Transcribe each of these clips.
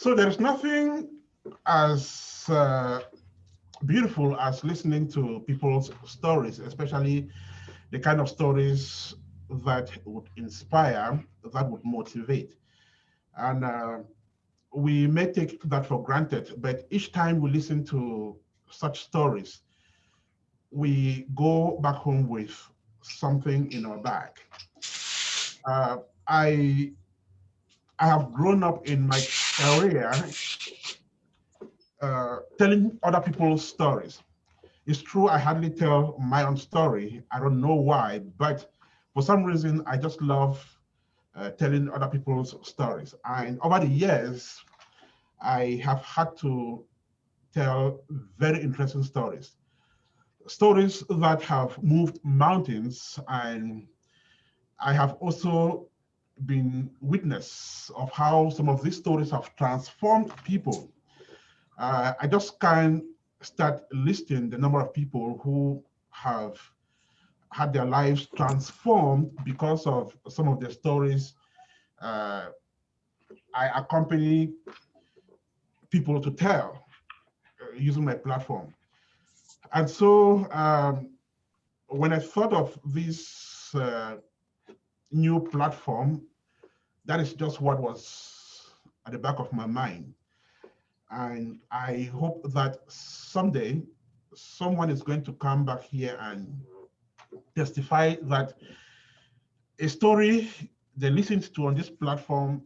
So there's nothing as beautiful as listening to people's stories, especially the kind of stories that would inspire, that would motivate. And we may take that for granted, but each time we listen to such stories, we go back home with something in our bag. Uh, I I have grown up in my career telling other people's stories. It's true, I hardly tell my own story. I don't know why, but for some reason, I just love telling other people's stories. And over the years, I have had to tell very interesting stories. Stories that have moved mountains, and I have also been witness of how some of these stories have transformed people. I just can't start listing the number of people who have had their lives transformed because of some of the stories uh, I accompany people to tell using my platform. And so when I thought of this new platform, that is just what was at the back of my mind. And I hope that someday someone is going to come back here and testify that a story they listened to on this platform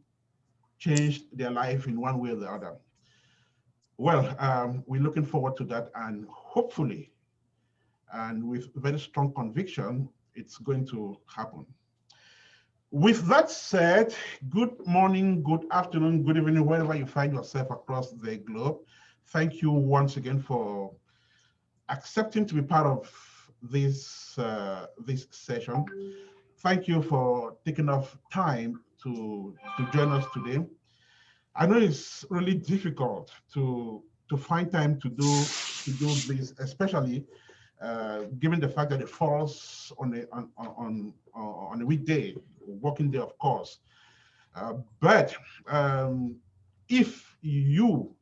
changed their life in one way or the other. Well, we're looking forward to that, and hopefully, and with very strong conviction, it's going to happen. With that said, good morning, good afternoon, good evening, wherever you find yourself across the globe. Thank you once again for accepting to be part of this session. Thank you for taking off time to join us today. I know it's really difficult to find time to do this, especially given the fact that it falls on a weekday, working day, of course. But if you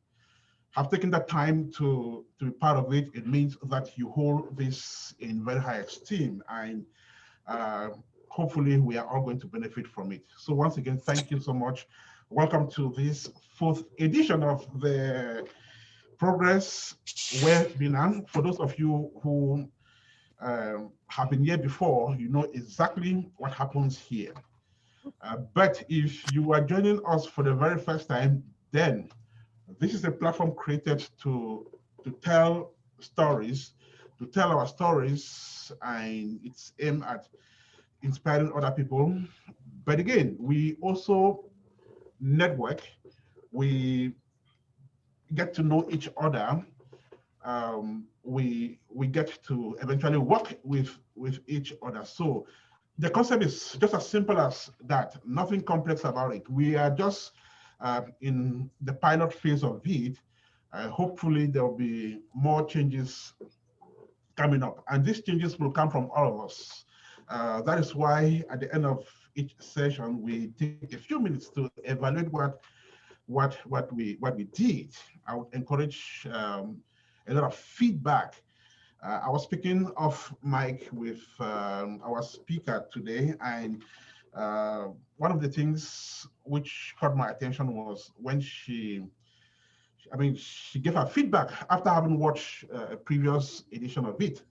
have taken that time to be part of it, it means that you hold this in very high esteem, and hopefully we are all going to benefit from it. So once again, thank you so much. Welcome to this fourth edition of the Progress webinar. For those of you who have been here before, you know exactly what happens here. But if you are joining us for the very first time, then this is a platform created to tell stories, to tell our stories, and it's aimed at inspiring other people. But again, we also network, we get to know each other, we get to eventually work with each other. So the concept is just as simple as that, nothing complex about it. We are just in the pilot phase of it. Hopefully there will be more changes coming up, and these changes will come from all of us. That is why at the end of each session, we take a few minutes to evaluate what we did. I would encourage a lot of feedback. I was speaking off mic with our speaker today, and one of the things which caught my attention was when she gave her feedback after having watched a previous edition of it.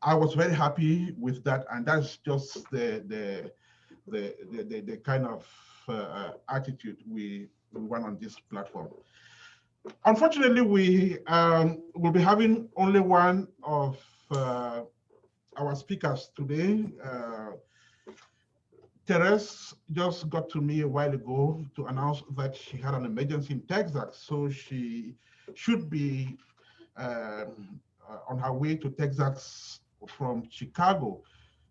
I was very happy with that, and that's just the kind of attitude we want on this platform. Unfortunately, we will be having only one of our speakers today. Therese just got to me a while ago to announce that she had an emergency in Texas, so she should be on her way to Texas from Chicago.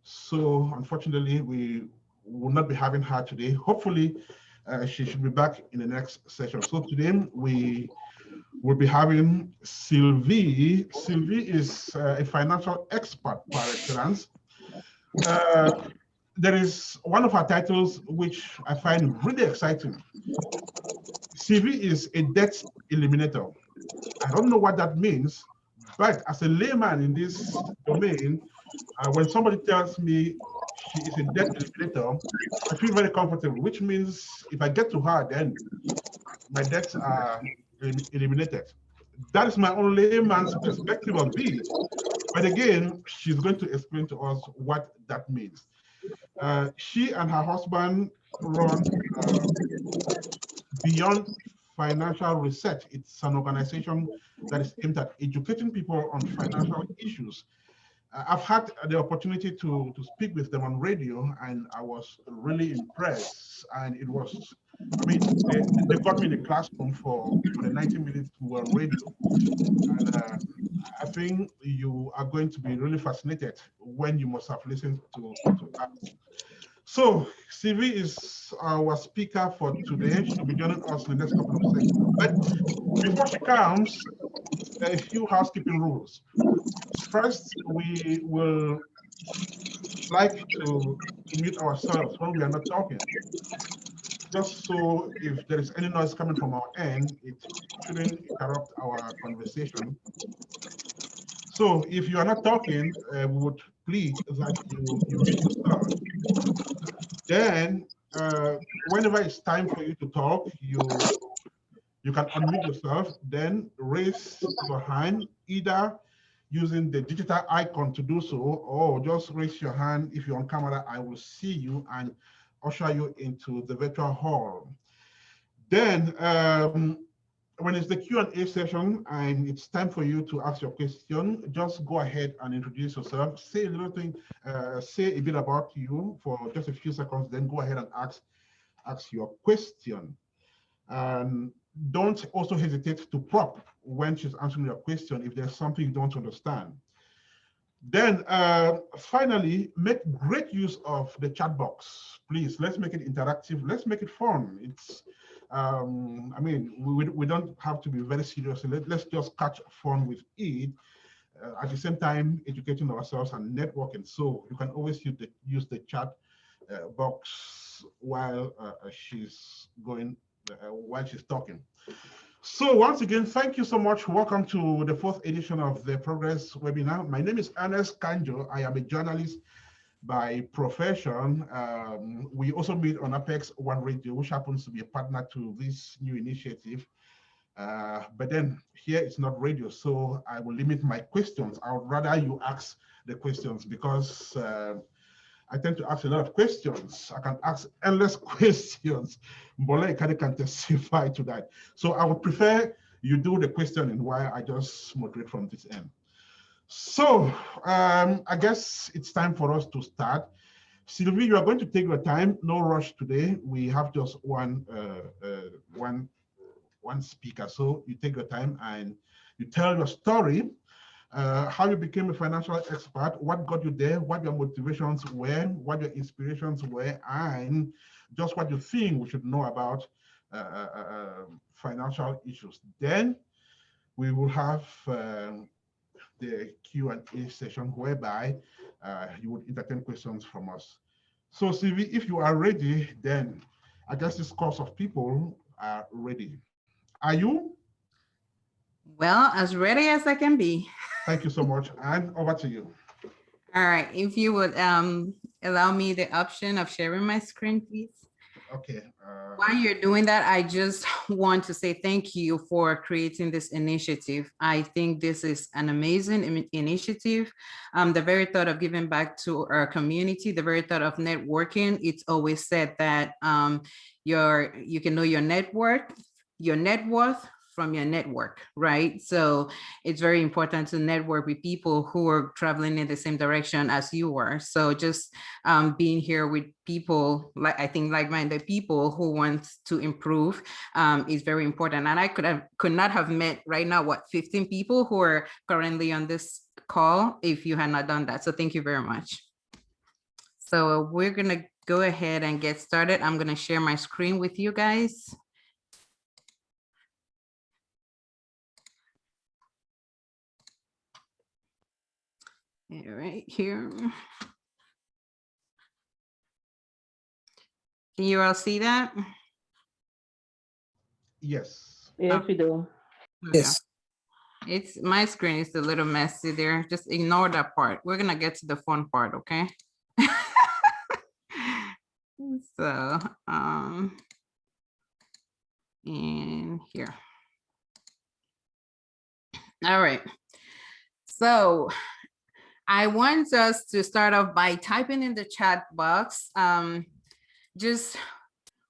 So unfortunately, we will not be having her today. Hopefully, she should be back in the next session. So today we will be having Sylvie. Sylvie is a financial expert par excellence. There is one of her titles which I find really exciting. CV is a debt eliminator. I don't know what that means, but as a layman in this domain, when somebody tells me she is a debt eliminator, I feel very comfortable, which means if I get to her, then my debts are eliminated. That is my own layman's perspective of this. But again, she's going to explain to us what that means. She and her husband run Beyond Financial Research. It's an organization that is aimed at educating people on financial issues. I've had the opportunity to speak with them on radio, and I was really impressed. And it was, I mean, they got me in the classroom for the 90 minutes we were on radio. And I think you are going to be really fascinated when you must have listened to us. So Sylvie is our speaker for today. She'll be joining us in the next couple of seconds. But before she comes, a few housekeeping rules. First, we will like to mute ourselves when we are not talking, just so if there is any noise coming from our end, it shouldn't interrupt our conversation. So if you are not talking, we would plead that you mute yourself. Then, whenever it's time for you to talk, you can unmute yourself, then raise your hand, either using the digital icon to do so, or just raise your hand. If you're on camera, I will see you and usher you into the virtual hall. Then, when it's the Q&A session and it's time for you to ask your question, just go ahead and introduce yourself. Say a little thing, say a bit about you for just a few seconds, then go ahead and ask your question. And don't also hesitate to prompt when she's answering your question if there's something you don't understand. Then finally, make great use of the chat box. Please, let's make it interactive. Let's make it fun. It's, I mean, we don't have to be very serious. Let's just catch fun with it. At the same time, educating ourselves and networking. So you can always use the chat box while she's talking. So once again, thank you so much. Welcome to the 4th edition of the Progress webinar. My name is Ernest Kanjo. I am a journalist by profession. We also meet on Apex One Radio, which happens to be a partner to this new initiative. But then here it's not radio, so I will limit my questions. I would rather you ask the questions because I tend to ask a lot of questions. I can ask endless questions. Mbole can testify to that. So I would prefer you do the questioning while I just moderate from this end. So I guess it's time for us to start. Sylvie, you are going to take your time. No rush today. We have just one speaker. So you take your time and you tell your story. How you became a financial expert, what got you there, what your motivations were, what your inspirations were, and just what you think we should know about financial issues. Then we will have the Q&A session whereby you would entertain questions from us. So Sylvie, if you are ready, then I guess this course of people are ready. Are you? Well, as ready as I can be. Thank you so much, and over to you. All right, if you would allow me the option of sharing my screen, please. Okay. While you're doing that, I just want to say thank you for creating this initiative. I think this is an amazing initiative. The very thought of giving back to our community, the very thought of networking, it's always said that you can know your net worth from your network, right? So it's very important to network with people who are traveling in the same direction as you are. So just being here with people, I think like-minded people who want to improve is very important. And I could not have met right now, 15 people who are currently on this call if you had not done that. So thank you very much. So we're gonna go ahead and get started. I'm gonna share my screen with you guys. Right here. Can you all see that? Yes. Yes, we do. Okay. Yes. It's my screen is a little messy there. Just ignore that part. We're gonna get to the fun part, okay? So, in here. All right. So I want us to start off by typing in the chat box just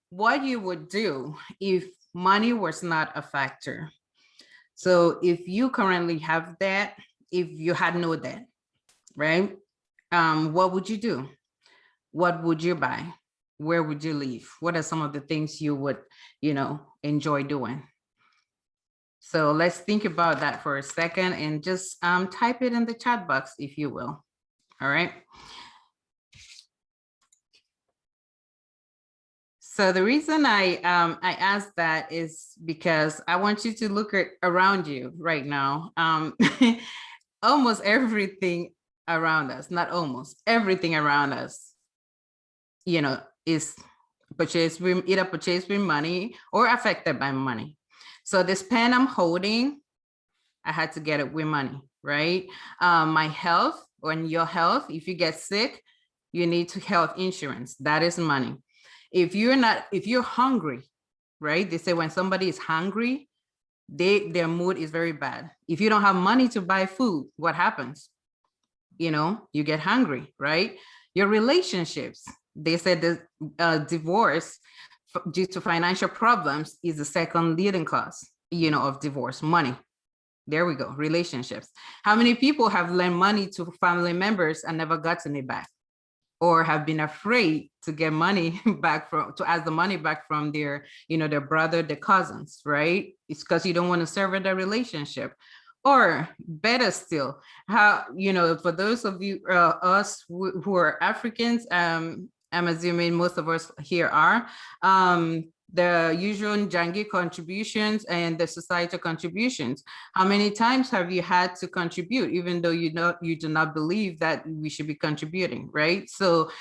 what you would do if money was not a factor. So if you currently have debt, if you had no debt, right? What would you do? What would you buy? Where would you live? What are some of the things you would, enjoy doing? So let's think about that for a second and just type it in the chat box, if you will. All right. So the reason I asked that is because I want you to look around you right now. Almost everything around us, not almost everything around us, is either purchased with money or affected by money. So this pen I'm holding, I had to get it with money, right? My health, when your health, if you get sick, you need to health insurance. That is money. If you're hungry, right? They say when somebody is hungry, their mood is very bad. If you don't have money to buy food, what happens? You get hungry, right? Your relationships, they said the divorce due to financial problems is the second leading cause, of divorce, money. There we go, relationships. How many people have lent money to family members and never gotten it back? Or have been afraid to get money back to ask the money back from their brother, their cousins, right? It's because you don't want to sever the relationship. Or better still, how, for those of you, us who are Africans, I'm assuming most of us here are, the usual Njangi contributions and the societal contributions. How many times have you had to contribute, even though you do not believe that we should be contributing, right? So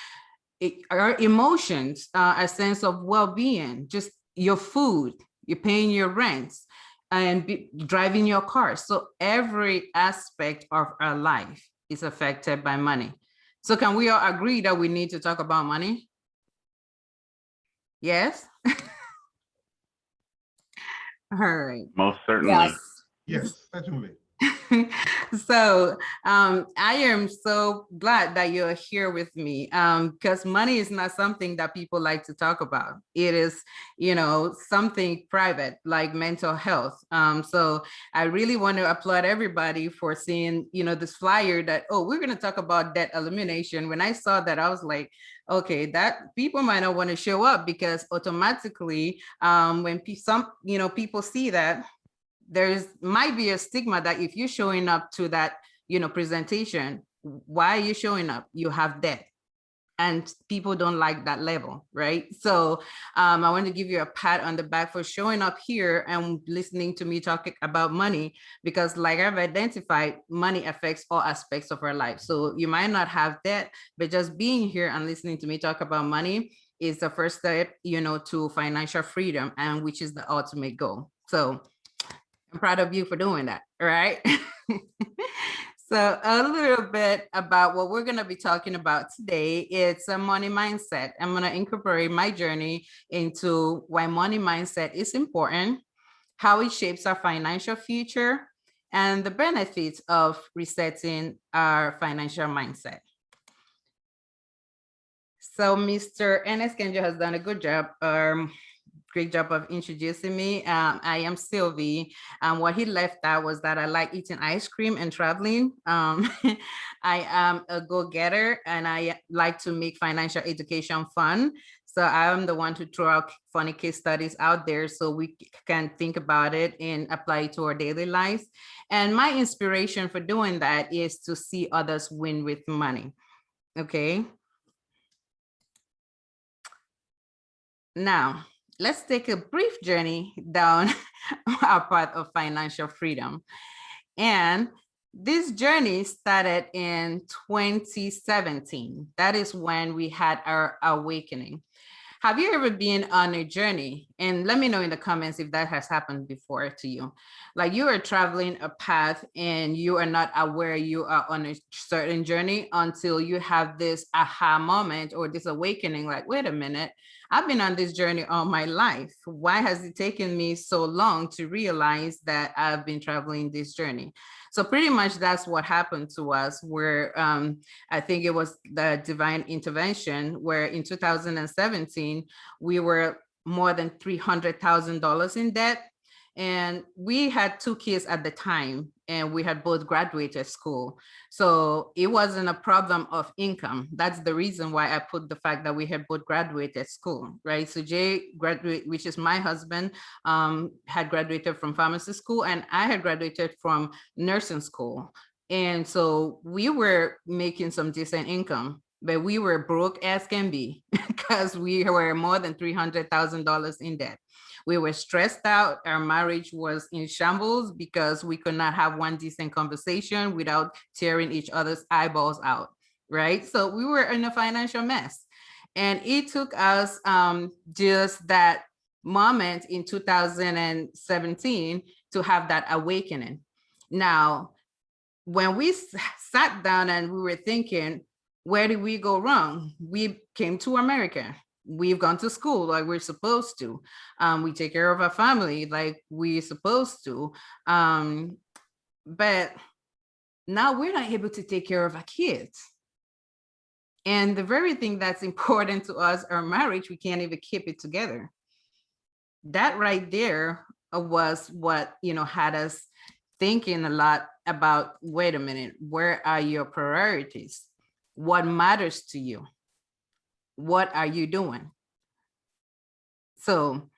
our emotions, a sense of well-being, just your food, you're paying your rents, and driving your car. So every aspect of our life is affected by money. So can we all agree that we need to talk about money? Yes? All right. Most certainly. Yes. Yes, certainly. So I am so glad that you're here with me, because money is not something that people like to talk about. It is, something private, like mental health. So I really want to applaud everybody for seeing, this flyer that, oh, we're going to talk about debt elimination. When I saw that, I was like, okay, that people might not want to show up, because automatically when people see that, might be a stigma that if you're showing up to that, presentation, why are you showing up? You have debt. And people don't like that level, right? So I want to give you a pat on the back for showing up here and listening to me talking about money, because like I've identified, money affects all aspects of our life. So you might not have debt, but just being here and listening to me talk about money is the first step, to financial freedom, and which is the ultimate goal. So I'm proud of you for doing that, right? So a little bit about what we're going to be talking about today. It's a money mindset. I'm going to incorporate my journey into why money mindset is important, how it shapes our financial future, and the benefits of resetting our financial mindset. So Mr. Ernest Kenjo has done a good job, great job of introducing me. I am Sylvie. What he left out was that I like eating ice cream and traveling. I am a go-getter, and I like to make financial education fun. So I'm the one to throw out funny case studies out there so we can think about it and apply it to our daily lives. And my inspiration for doing that is to see others win with money. Okay. Now, let's take a brief journey down our path of financial freedom. And this journey started in 2017. That is when we had our awakening. Have you ever been on a journey? And let me know in the comments if that has happened before to you. Like you are traveling a path and you are not aware you are on a certain journey until you have this aha moment or this awakening, like, wait a minute, I've been on this journey all my life. Why has it taken me so long to realize that I've been traveling this journey? So pretty much that's what happened to us, where I think it was the divine intervention, where in 2017, we were more than $300,000 in debt. And we had 2 kids at the time, and we had both graduated school. So it wasn't a problem of income. That's the reason why I put the fact that we had both graduated school, right? So Jay graduated, which is my husband, had graduated from pharmacy school, and I had graduated from nursing school. And so we were making some decent income, but we were broke as can be because we were more than $300,000 in debt. We were stressed out. Our marriage was in shambles because we could not have one decent conversation without tearing each other's eyeballs out, right? So we were in a financial mess. And it took us just that moment in 2017 to have that awakening. Now, when we sat down and we were thinking, where did we go wrong? We came to America. We've gone to school like we're supposed to. We take care of our family like we're supposed to. But now we're not able to take care of our kids. And the very thing that's important to us, our marriage, we can't even keep it together. That right there was what, had us thinking a lot about, wait a minute, where are your priorities? What matters to you? What are you doing? So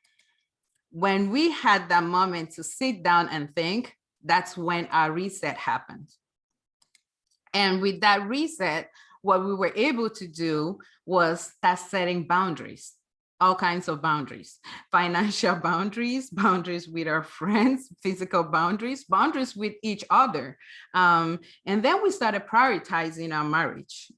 when we had that moment to sit down and think, that's when our reset happened. And with that reset, what we were able to do was start setting boundaries, all kinds of boundaries, financial boundaries, boundaries with our friends, physical boundaries, boundaries with each other. And then we started prioritizing our marriage.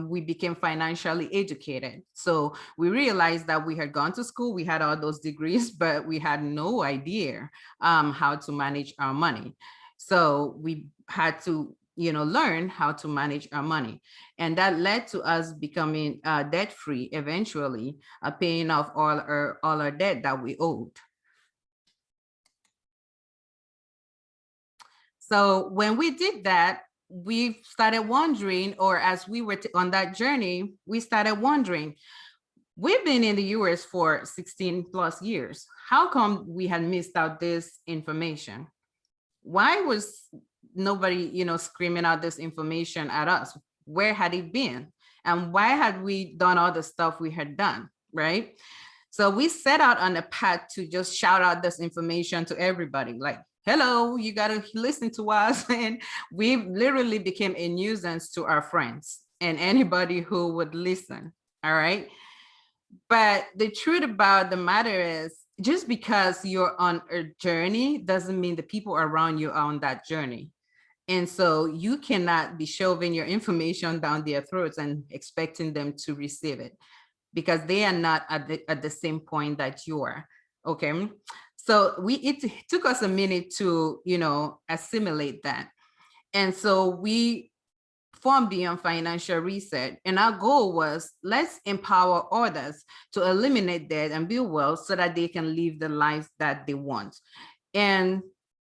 We became financially educated. So we realized that we had gone to school, we had all those degrees, but we had no idea how to manage our money. So we had to learn how to manage our money. And that led to us becoming debt-free eventually, paying off all our debt that we owed. So when we did that, we started wondering, or as we were on that journey, we started wondering, we've been in the US for 16 plus years. How come we had missed out this information? Why was nobody, screaming out this information at us? Where had it been? And why had we done all the stuff we had done, right? So we set out on a path to just shout out this information to everybody, like, hello, you got to listen to us. And we literally became a nuisance to our friends and anybody who would listen, all right? But the truth about the matter is, just because you're on a journey doesn't mean the people around you are on that journey. And so you cannot be shoving your information down their throats and expecting them to receive it, because they are not at the same point that you are. Okay. So it took us a minute to, assimilate that. And so we formed Beyond Financial Reset. And our goal was, let's empower others to eliminate debt and build wealth so that they can live the lives that they want. And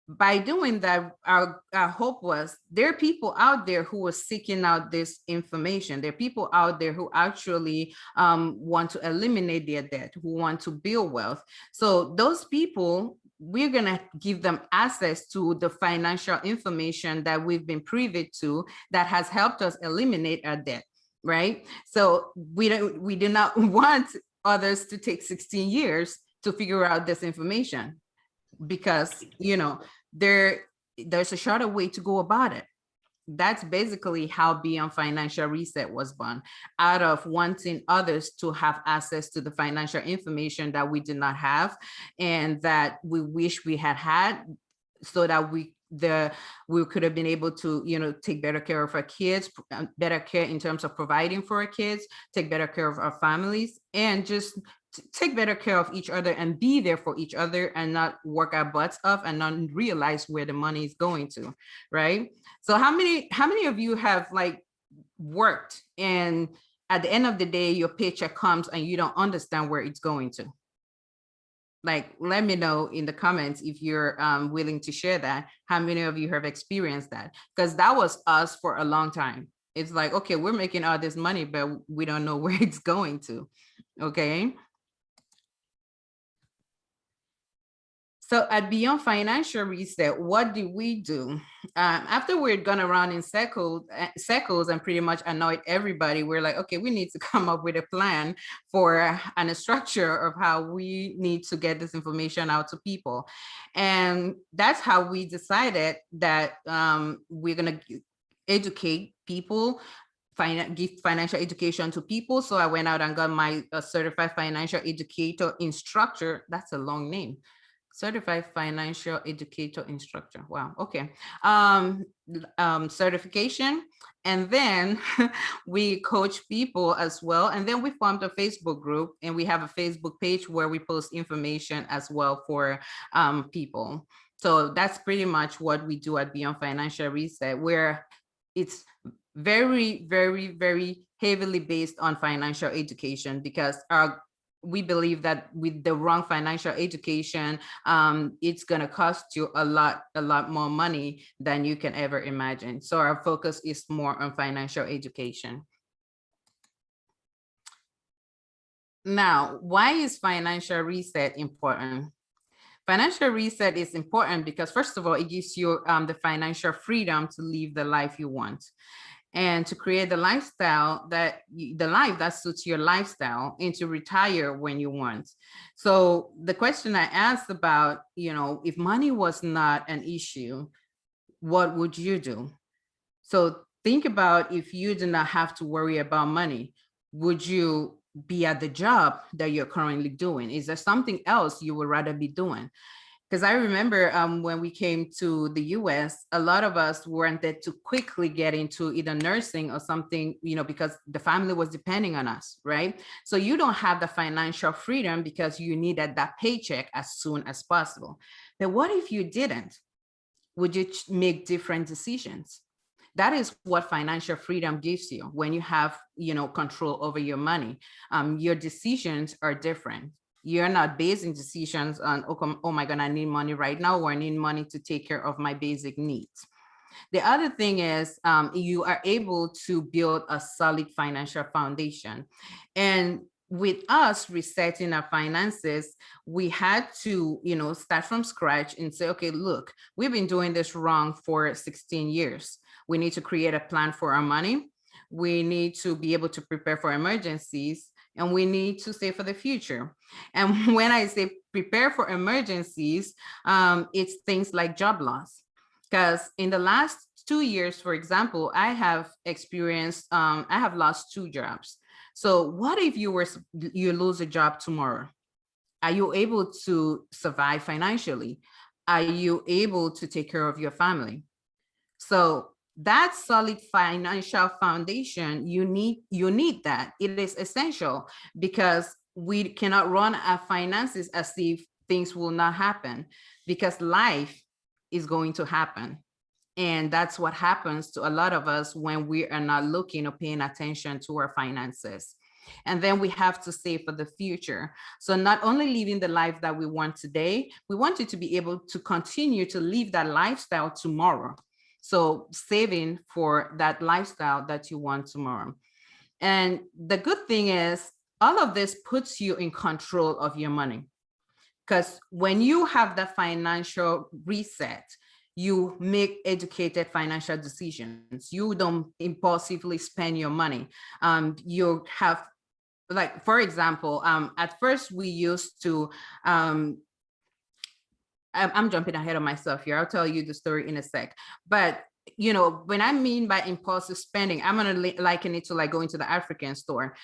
by doing that, our hope was, there are people out there who are seeking out this information. There are people out there who actually want to eliminate their debt, who want to build wealth. So those people, we're going to give them access to the financial information that we've been privy to that has helped us eliminate our debt, right? So we do not want others to take 16 years to figure out this information, because, there's a shorter way to go about it. That's basically how Beyond Financial Reset was born, out of wanting others to have access to the financial information that we did not have and that we wish we had, so that we could have been able to, take better care of our kids, better care in terms of providing for our kids, take better care of our families, and just take better care of each other and be there for each other and not work our butts off and not realize where the money is going to, right? So how many of you have like worked and at the end of the day, your paycheck comes and you don't understand where it's going to? Like, let me know in the comments if you're willing to share that. How many of you have experienced that? Because that was us for a long time. It's like, okay, we're making all this money, but we don't know where it's going to. Okay. So at Beyond Financial Reset, what do we do? After we'd gone around in circles and pretty much annoyed everybody, we're like, okay, we need to come up with a plan for and a structure of how we need to get this information out to people. And that's how we decided that we're gonna educate people, give financial education to people. So I went out and got my certified financial educator instructor. That's a long name. Certified financial educator instructor. Wow. Okay. Certification. And then we coach people as well. And then we formed a Facebook group, and we have a Facebook page where we post information as well for people. So that's pretty much what we do at Beyond Financial Reset, where it's very, very, very heavily based on financial education, because we believe that with the wrong financial education, it's going to cost you a lot more money than you can ever imagine. So our focus is more on financial education. Now, why is financial reset important? Financial reset is important because, first of all, it gives you the financial freedom to live the life you want, and to create the lifestyle the life that suits your lifestyle, and to retire when you want. So the question I asked about, if money was not an issue, what would you do? So think about, if you did not have to worry about money, would you be at the job that you're currently doing? Is there something else you would rather be doing? Because I remember when we came to the US, a lot of us wanted to quickly get into either nursing or something, because the family was depending on us, right? So you don't have the financial freedom because you needed that paycheck as soon as possible. But what if you didn't? Would you make different decisions? That is what financial freedom gives you. When you have, control over your money, your decisions are different. You're not basing decisions on, oh my God, I need money right now, or I need money to take care of my basic needs. The other thing is you are able to build a solid financial foundation. And with us resetting our finances, we had to, start from scratch and say, okay, look, we've been doing this wrong for 16 years. We need to create a plan for our money. We need to be able to prepare for emergencies, and we need to save for the future. And when I say prepare for emergencies, it's things like job loss. Because in the last 2 years, for example, I have lost 2 jobs. So what if you lose a job tomorrow? Are you able to survive financially? Are you able to take care of your family? So that solid financial foundation, you need that. It is essential, because we cannot run our finances as if things will not happen, because life is going to happen. And that's what happens to a lot of us when we are not looking or paying attention to our finances. And then we have to save for the future. So not only living the life that we want today, we want you to be able to continue to live that lifestyle tomorrow. So saving for that lifestyle that you want tomorrow. And the good thing is, all of this puts you in control of your money. Because when you have the financial reset, you make educated financial decisions. You don't impulsively spend your money. You have, like, for example, at first we used to, I'm jumping ahead of myself here. I'll tell you the story in a sec. But, when I mean by impulsive spending, I'm going to liken it to like going to the African store,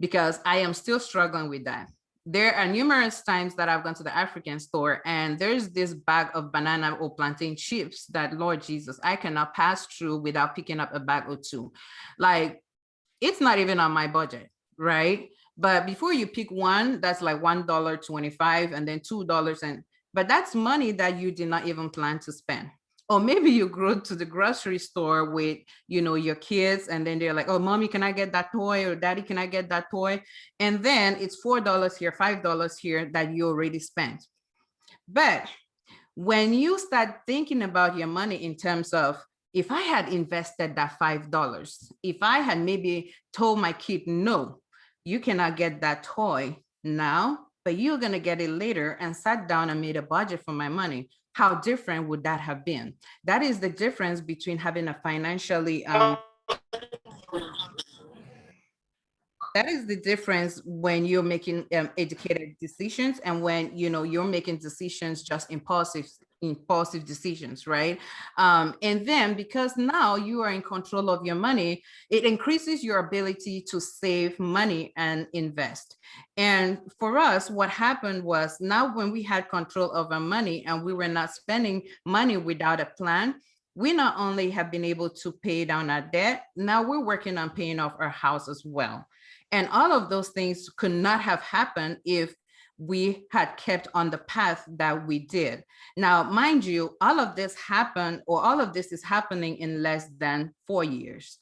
because I am still struggling with that. There are numerous times that I've gone to the African store and there's this bag of banana or plantain chips that, Lord Jesus, I cannot pass through without picking up a bag or two. Like, it's not even on my budget, right? But before you pick one, that's like $1.25 and then $2 but that's money that you did not even plan to spend. Or maybe you go to the grocery store with, your kids, and then they're like, oh, mommy, can I get that toy? Or daddy, can I get that toy? And then it's $4 here, $5 here that you already spent. But when you start thinking about your money in terms of, if I had invested that $5, if I had maybe told my kid, no, you cannot get that toy now, but you're going to get it later, and sat down and made a budget for my money, how different would that have been? That is the difference between having a financially that is the difference when you're making educated decisions, and when you're making decisions just impulsive decisions, right? And then, because now you are in control of your money, it increases your ability to save money and invest. And for us, what happened was, now when we had control of our money and we were not spending money without a plan, we not only have been able to pay down our debt, now we're working on paying off our house as well. And all of those things could not have happened if we had kept on the path that we did. Now, mind you, all of this happened, or all of this is happening in less than 4 years.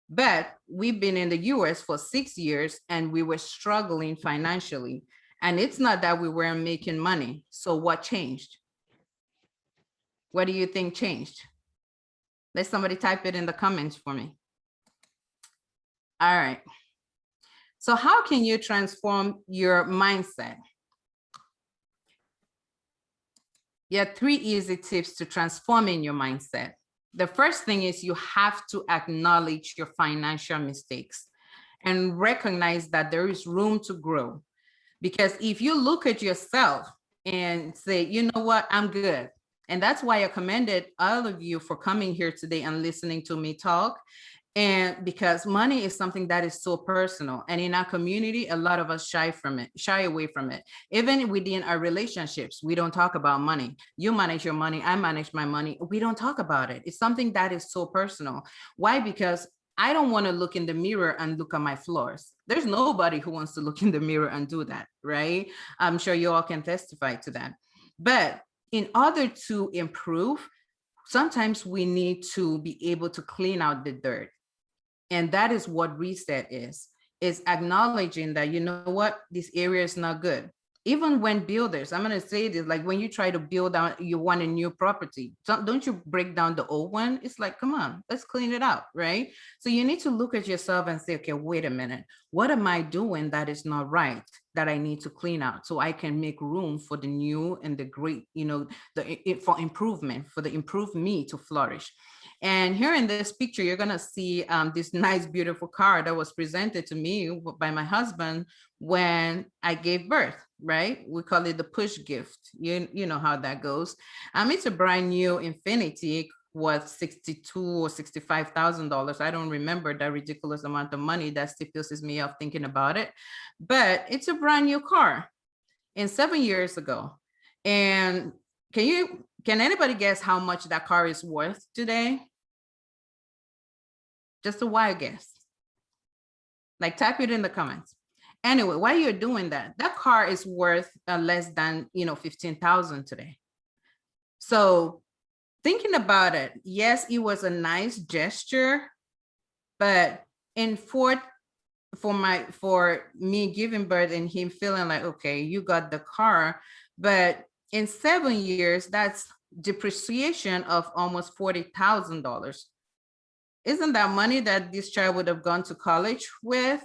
But we've been in the US for 6 years and we were struggling financially. And it's not that we weren't making money. So what changed? What do you think changed? Let somebody type it in the comments for me. All right. So how can you transform your mindset? There are 3 easy tips to transforming your mindset. The first thing is, you have to acknowledge your financial mistakes and recognize that there is room to grow. Because if you look at yourself and say, you know what, I'm good. And that's why I commended all of you for coming here today and listening to me talk. And because money is something that is so personal, and in our community, a lot of us shy away from it. Even within our relationships, we don't talk about money. You manage your money, I manage my money. We don't talk about it. It's something that is so personal. Why? Because I don't want to look in the mirror and look at my flaws. There's nobody who wants to look in the mirror and do that, right? I'm sure you all can testify to that. But in order to improve, sometimes we need to be able to clean out the dirt. And that is what reset is acknowledging that, you know what, this area is not good. Even when builders, I'm going to say this, like when you try to build out, you want a new property, don't you break down the old one? It's like, come on, let's clean it out, right? So you need to look at yourself and say, okay, wait a minute, what am I doing that is not right, that I need to clean out, so I can make room for the new and the great, for improvement, for the improved me to flourish. And here in this picture, you're going to see this nice, beautiful car that was presented to me by my husband when I gave birth, right? We call it the push gift. You know how that goes. It's a brand new Infiniti, worth $62,000 or $65,000. I don't remember that ridiculous amount of money. That still pisses me off thinking about it. But it's a brand new car, and 7 years ago. And can anybody guess how much that car is worth today? Just a wild guess. Like, type it in the comments. Anyway, while you're doing that, that car is worth less than, 15,000 today. So thinking about it, yes, it was a nice gesture, but for me giving birth and him feeling like, okay, you got the car, but in 7 years, that's depreciation of almost $40,000. Isn't that money that this child would have gone to college with?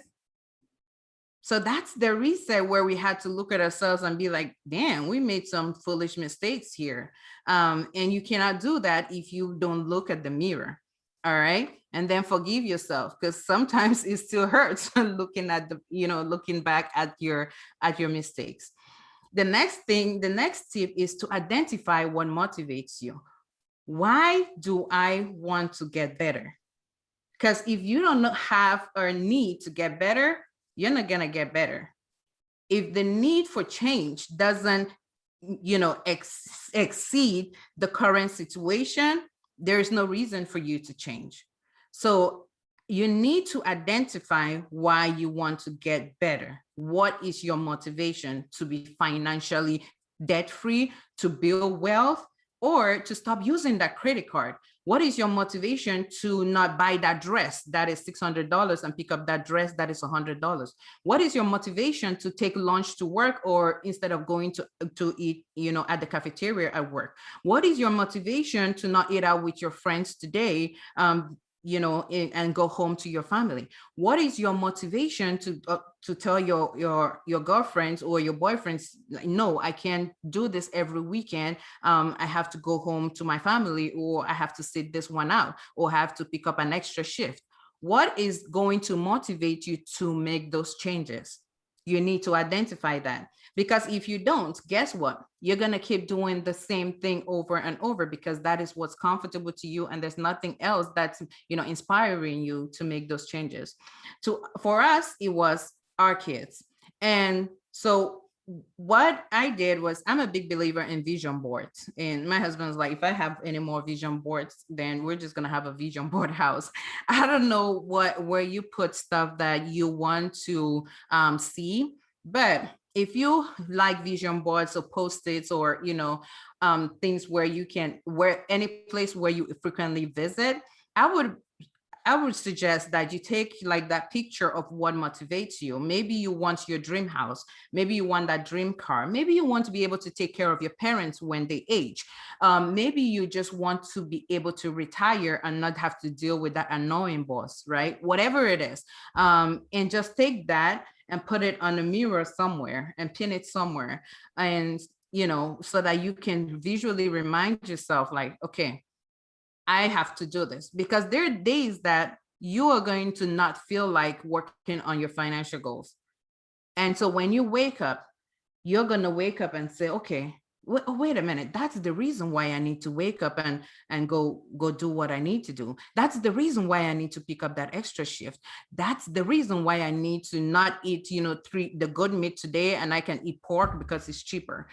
So that's the reset where we had to look at ourselves and be like, damn, we made some foolish mistakes here. And you cannot do that if you don't look at the mirror. All right. And then forgive yourself, because sometimes it still hurts looking at looking back at your mistakes. The next tip is to identify what motivates you. Why do I want to get better? Because if you don't have or need to get better, you're not going to get better. If the need for change doesn't, exceed the current situation, there is no reason for you to change. So you need to identify why you want to get better. What is your motivation to be financially debt-free, to build wealth, or to stop using that credit card? What is your motivation to not buy that dress that is $600 and pick up that dress that is $100? What is your motivation to take lunch to work, or instead of going to eat, at the cafeteria at work? What is your motivation to not eat out with your friends today, and go home to your family? What is your motivation to tell your girlfriends or your boyfriends, like, no, I can't do this every weekend. I have to go home to my family, or I have to sit this one out, or have to pick up an extra shift. What is going to motivate you to make those changes? You need to identify that, because if you don't, guess what? You're going to keep doing the same thing over and over, because that is what's comfortable to you, and there's nothing else that's inspiring you to make those changes. For us, it was our kids. And so what I did was, I'm a big believer in vision boards, and my husband's like, if I have any more vision boards, then we're just gonna have a vision board house. I don't know where you put stuff that you want to see, but if you like vision boards or post-its, or things where you can, where any place where you frequently visit, I would suggest that you take like that picture of what motivates you. Maybe you want your dream house. Maybe you want that dream car. Maybe you want to be able to take care of your parents when they age. Maybe you just want to be able to retire and not have to deal with that annoying boss, right? Whatever it is. And just take that and put it on a mirror somewhere and pin it somewhere. And, so that you can visually remind yourself, like, okay, I have to do this, because there are days that you are going to not feel like working on your financial goals. And so when you wake up, you're going to wake up and say, okay, wait a minute, that's the reason why I need to wake up and go do what I need to do. That's the reason why I need to pick up that extra shift. That's the reason why I need to not eat, the good meat today, and I can eat pork because it's cheaper.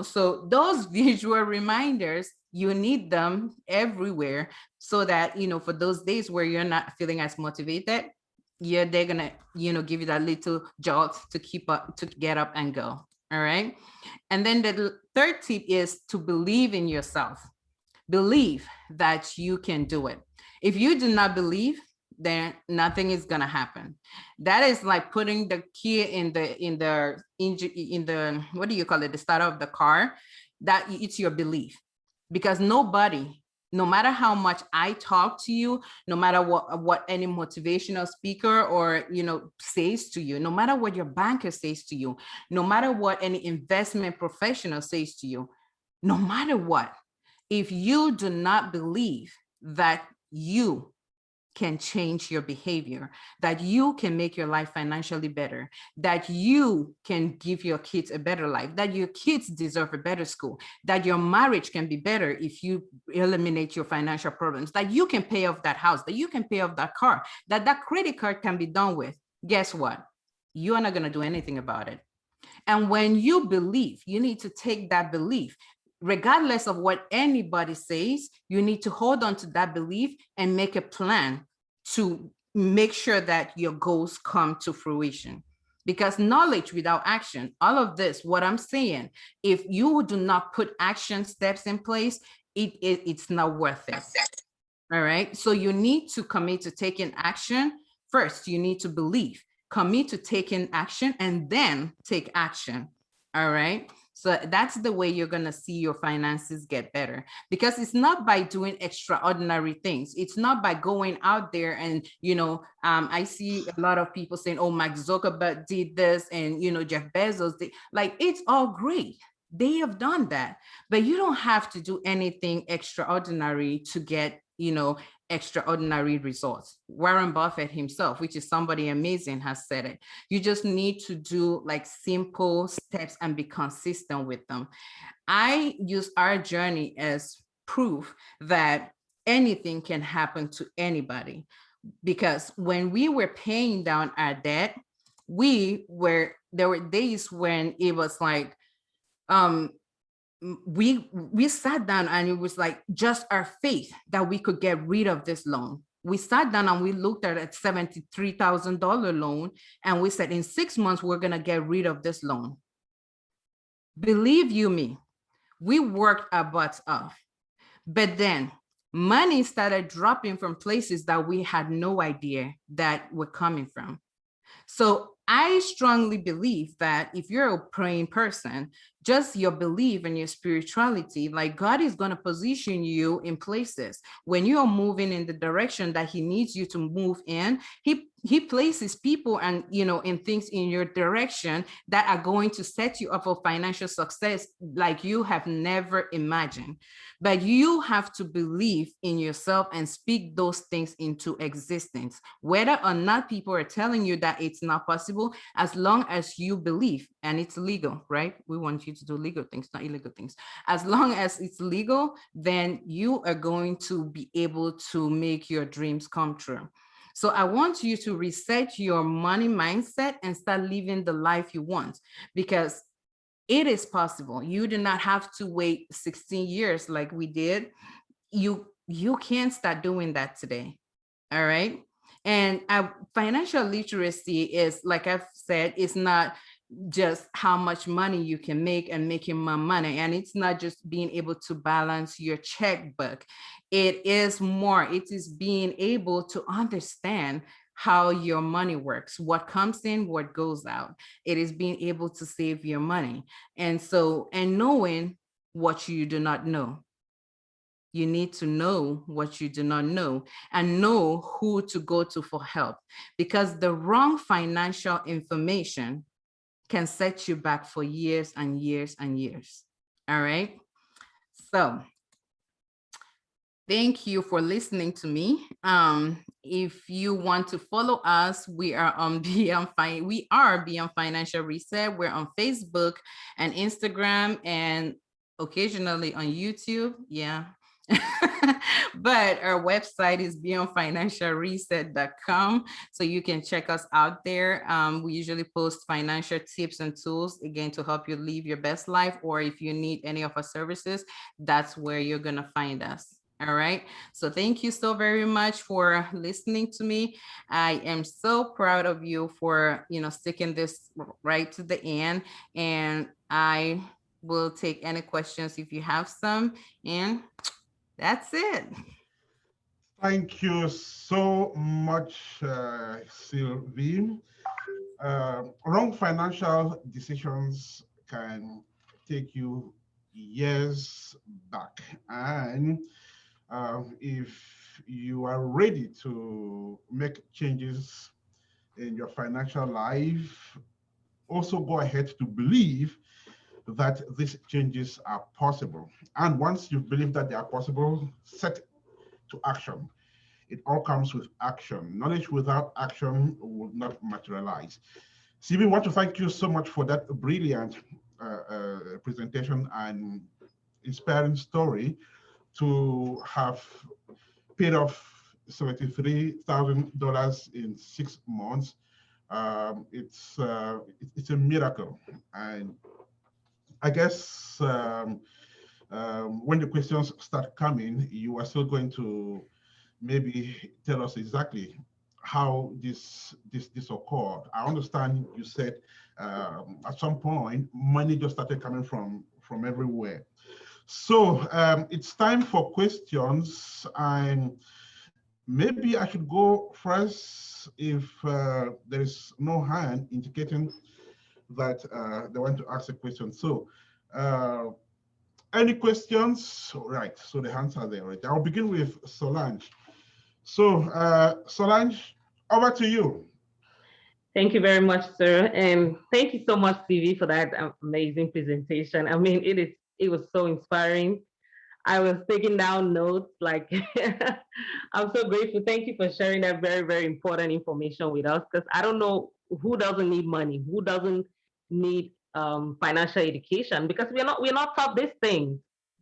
So those visual reminders, you need them everywhere, so that for those days where you're not feeling as motivated, they're gonna give you that little jolt to keep up, to get up and go. All right. And then the third tip is to believe in yourself. Believe that you can do it. If you do not believe, then nothing is gonna happen. That is like putting the key in the what do you call it, the starter of the car. That it's your belief, because nobody, no matter how much I talk to you, no matter what any motivational speaker or says to you, no matter what your banker says to you, no matter what any investment professional says to you, no matter what, if you do not believe that you can change your behavior, that you can make your life financially better, that you can give your kids a better life, that your kids deserve a better school, that your marriage can be better if you eliminate your financial problems, that you can pay off that house, that you can pay off that car, that that credit card can be done with, guess what? You are not going to do anything about it. And when you believe, you need to take that belief, regardless of what anybody says, you need to hold on to that belief and make a plan to make sure that your goals come to fruition. Because knowledge without action, all of this, what I'm saying, if you do not put action steps in place, it's not worth it. All right. So you need to commit to taking action. First, you need to believe, commit to taking action, and then take action. All right. So that's the way you're going to see your finances get better, because it's not by doing extraordinary things. It's not by going out there and, I see a lot of people saying, oh, Mark Zuckerberg did this, and, Jeff Bezos did. Like, it's all great. They have done that, but you don't have to do anything extraordinary to get, extraordinary results. Warren Buffett himself, which is somebody amazing, has said it. You just need to do like simple steps and be consistent with them. I use our journey as proof that anything can happen to anybody, because when we were paying down our debt, there were days when it was like, we sat down and it was like just our faith that we could get rid of this loan. We sat down and we looked at a $73,000 loan, and we said, in 6 months, we're going to get rid of this loan. Believe you me, we worked our butts off. But then money started dropping from places that we had no idea that were coming from. So I strongly believe that if you're a praying person, just your belief and your spirituality, like God is going to position you in places when you're moving in the direction that he needs you to move in. He places people and, and things in your direction that are going to set you up for financial success like you have never imagined. But you have to believe in yourself and speak those things into existence, whether or not people are telling you that it's not possible. As long as you believe, and it's legal, right? We want you to do legal things, not illegal things. As long as it's legal, then you are going to be able to make your dreams come true. So I want you to reset your money mindset and start living the life you want, because it is possible. You do not have to wait 16 years like we did. You can start doing that today. All right. And financial literacy is, like I've said, it's not just how much money you can make and making more money. And it's not just being able to balance your checkbook. It is more, it is being able to understand how your money works, what comes in, what goes out. It is being able to save your money. And knowing what you do not know. You need to know what you do not know and know who to go to for help, because the wrong financial information can set you back for years and years and years. All right. So thank you for listening to me. If you want to follow us, we are on Beyond Financial Reset. We're on Facebook and Instagram and occasionally on YouTube. Yeah. But our website is beyondfinancialreset.com, so you can check us out there. We usually post financial tips and tools, again, to help you live your best life, or if you need any of our services, that's where you're going to find us. All right. So thank you so very much for listening to me. I am so proud of you for, sticking this right to the end, and I will take any questions if you have some, and that's it. Thank you so much, Sylvie. Wrong financial decisions can take you years back. And if you are ready to make changes in your financial life, also go ahead to believe that these changes are possible. And once you believe that they are possible, set to action. It all comes with action. Knowledge without action will not materialize. Sylvie, I want to thank you so much for that brilliant presentation and inspiring story to have paid off $73,000 in 6 months. It's a miracle. And I guess when the questions start coming, you are still going to maybe tell us exactly how this occurred. I understand you said at some point money just started coming from everywhere. So it's time for questions, and maybe I should go first if there is no hand indicating that they want to ask a question. So any questions? Right, so the hands are there. Right. I'll begin with Solange. So Solange, over to you. Thank you very much, sir. And thank you so much, Sylvie, for that amazing presentation. I mean, it was so inspiring. I was taking down notes, like, I'm so grateful. Thank you for sharing that very, very important information with us, because I don't know who doesn't need money, who doesn't need financial education, because we're not taught these things.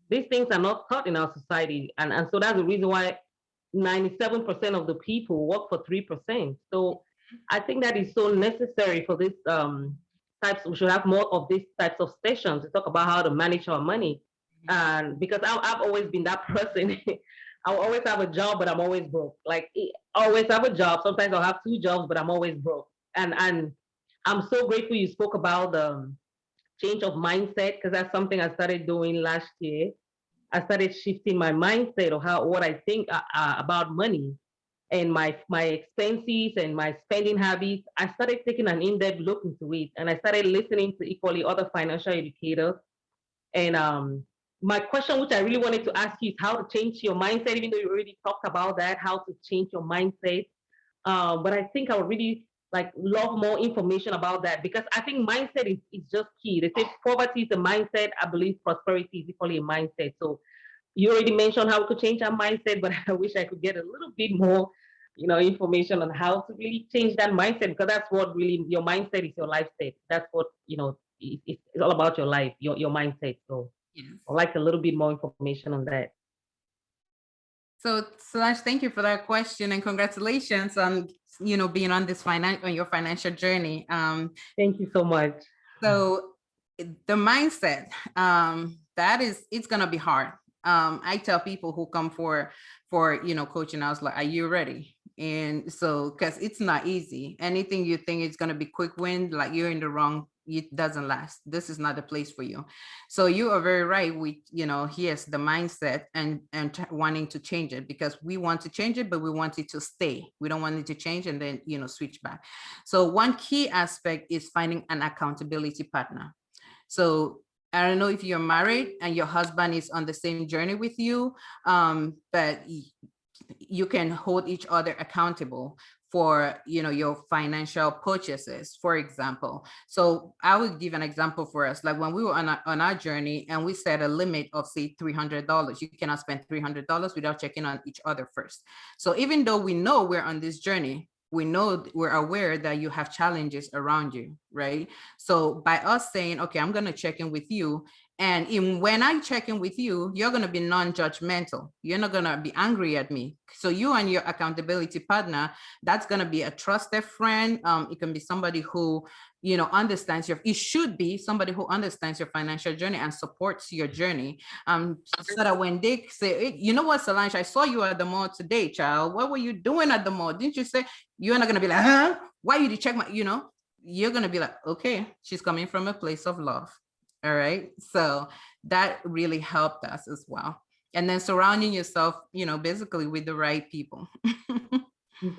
These things are not taught in our society. And so that's the reason why 97% of the people work for 3%. So I think that is so necessary for this types. We should have more of these types of sessions to talk about how to manage our money. And because I've always been that person, I'll always have a job, but I'm always broke. Like always have a job. Sometimes I'll have two jobs, but I'm always broke. And I'm so grateful you spoke about the change of mindset because that's something I started doing last year. I started shifting my mindset of what I think about money and my expenses and my spending habits. I started taking an in-depth look into it, and I started listening to equally other financial educators. And my question, which I really wanted to ask you, is how to change your mindset. Even though you already talked about that, how to change your mindset. But I think I would really like love more information about that because I think mindset is just key. They say poverty is a mindset. I believe prosperity is equally a mindset. So you already mentioned how to change our mindset, but I wish I could get a little bit more, information on how to really change that mindset because that's what really your mindset is your life state. That's what it's all about your life, your mindset. So Yes. I'd like a little bit more information on that. So Solange, thank you for that question and congratulations on being on this on your financial journey. Thank you so much. So the mindset, it's gonna be hard. I tell people who come for coaching, I was like, are you ready? And so because it's not easy. Anything you think it's gonna be quick win, like you're in the wrong, it doesn't last. This is not the place for you. So you are very right with yes, the mindset and wanting to change it because we want to change it, but we want it to stay. We don't want it to change and then switch back. So one key aspect is finding an accountability partner. So I don't know if you're married and your husband is on the same journey with you, but you can hold each other accountable for your financial purchases, for example. So I would give an example for us. Like when we were on our journey and we set a limit of say $300, you cannot spend $300 without checking on each other first. So even though we know we're on this journey, we're aware that you have challenges around you, right? So by us saying, okay, I'm going to check in with you. And when I check in with you, you're going to be non-judgmental. You're not going to be angry at me. So you and your accountability partner, that's going to be a trusted friend. It can be somebody who, understands it should be somebody who understands your financial journey and supports your journey. So that when they say, you know what, Solange, I saw you at the mall today, child. What were you doing at the mall? Didn't you say? You're not going to be like, huh? Why you check my, you're going to be like, okay, she's coming from a place of love. All right. So that really helped us as well. And then surrounding yourself, basically with the right people.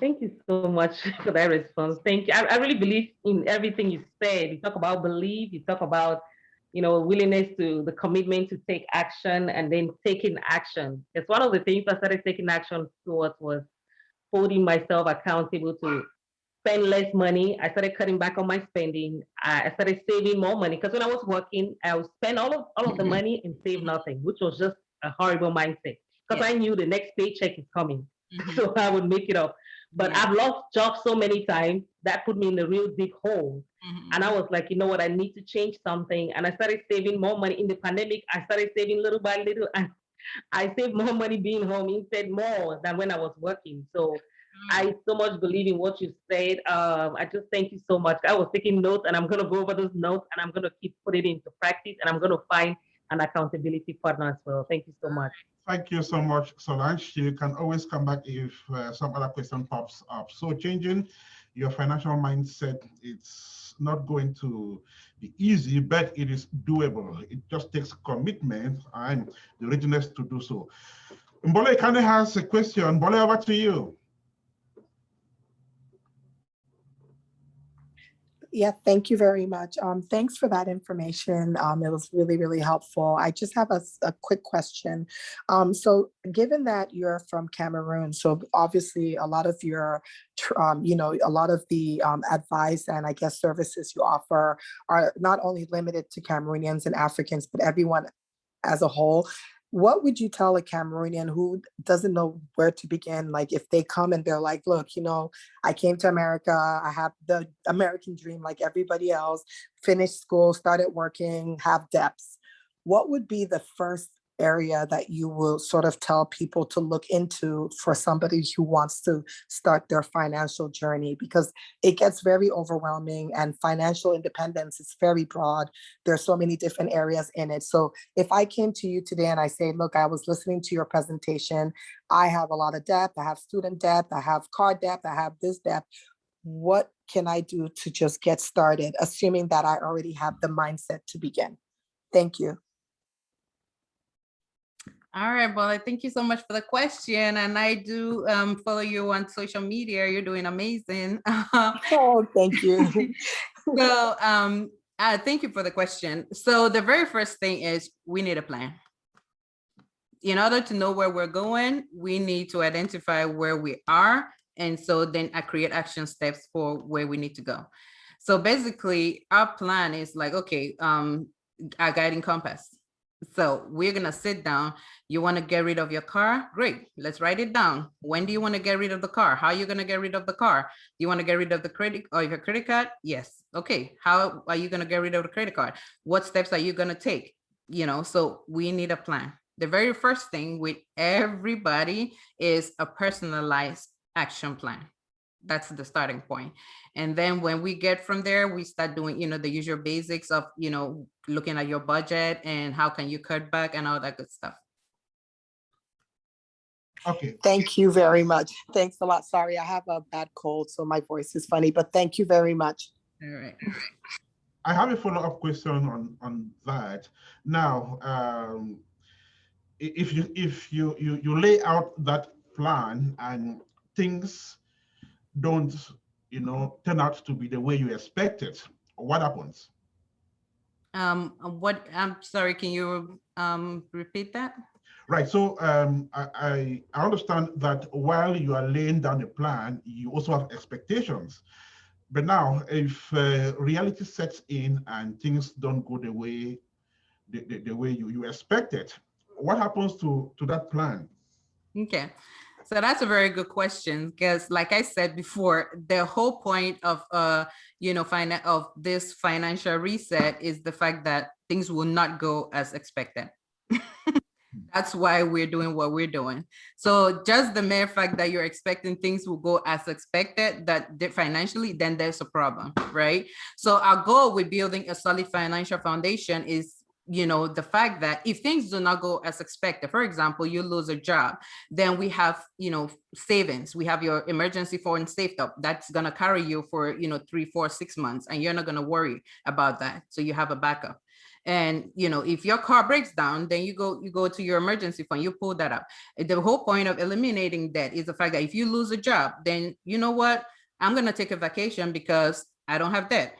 Thank you so much for that response. Thank you. I really believe in everything you said. You talk about belief, you talk about, willingness to the commitment to take action and then taking action. It's one of the things I started taking action towards was holding myself accountable to spend less money. I started cutting back on my spending. I started saving more money because when I was working, I would spend all of the money and save nothing, which was just a horrible mindset because I knew the next paycheck is coming. So I would make it up. But I've lost jobs so many times that put me in a real deep hole. And I was like, you know what, I need to change something. And I started saving more money in the pandemic. I started saving little by little. And I saved more money being home instead more than when I was working. So I so much believe in what you said. I just thank you so much. I was taking notes and I'm going to go over those notes and I'm going to keep putting it into practice and I'm going to find an accountability partner as well. Thank you so much. Thank you so much, Solange. You can always come back if some other question pops up. So changing your financial mindset, it's not going to be easy, but it is doable. It just takes commitment and the readiness to do so. Mbole Kane has a question. Mbole, over to you. Yeah, thank you very much. Thanks for that information. It was really, really helpful. I just have a quick question. So given that you're from Cameroon, so obviously a lot of your, a lot of the advice and I guess services you offer are not only limited to Cameroonians and Africans, but everyone as a whole. What would you tell a Cameroonian who doesn't know where to begin? Like if they come and they're like, look, I came to America, I have the American dream like everybody else, finished school, started working, have debts. What would be the first area that you will sort of tell people to look into for somebody who wants to start their financial journey? Because it gets very overwhelming, and financial independence is very broad. There's so many different areas in it. So if I came to you today and I say, look, I was listening to your presentation, I have a lot of debt, I have student debt, I have car debt, I have this debt, what can I do to just get started, assuming that I already have the mindset to begin? Thank you. All right, well, thank you so much for the question. And I do follow you on social media. You're doing amazing. Oh, thank you. So thank you for the question. So the very first thing is we need a plan. In order to know where we're going, we need to identify where we are. And so then I create action steps for where we need to go. So basically our plan is like, okay, our guiding compass. So we're gonna sit down. You wanna get rid of your car? Great, let's write it down. When do you wanna get rid of the car? How are you gonna get rid of the car? Do you wanna get rid of the credit or your credit card? Yes, okay. How are you gonna get rid of the credit card? What steps are you gonna take? You know, so we need a plan. The very first thing with everybody is a personalized action plan. That's the starting point. And then when we get from there, we start doing, you know, the usual basics of, you know, looking at your budget and how can you cut back and all that good stuff. Okay. Thank you very much. Thanks a lot. Sorry, I have a bad cold, so my voice is funny, but thank you very much. All right. I have a follow-up question on that. Now, if you lay out that plan and things don't, you know, turn out to be the way you expected, what happens? What, I'm sorry, can you repeat that? Right. So I understand that while you are laying down a plan, you also have expectations. But now, if reality sets in and things don't go the way the way you expected, what happens to that plan? Okay. So that's a very good question, because like I said before, the whole point of you know, of this financial reset is the fact that things will not go as expected. That's why we're doing what we're doing. So just the mere fact that you're expecting things will go as expected, that financially, then there's a problem, right? So our goal with building a solid financial foundation is, you know, the fact that if things do not go as expected, for example, you lose a job, then we have, you know, savings. We have your emergency fund saved up. That's going to carry you for, you know, 3, 4, 6 months, and you're not going to worry about that. So you have a backup. And, you know, if your car breaks down, then you go to your emergency fund, you pull that up. The whole point of eliminating debt is the fact that if you lose a job, then you know what, I'm going to take a vacation because I don't have debt.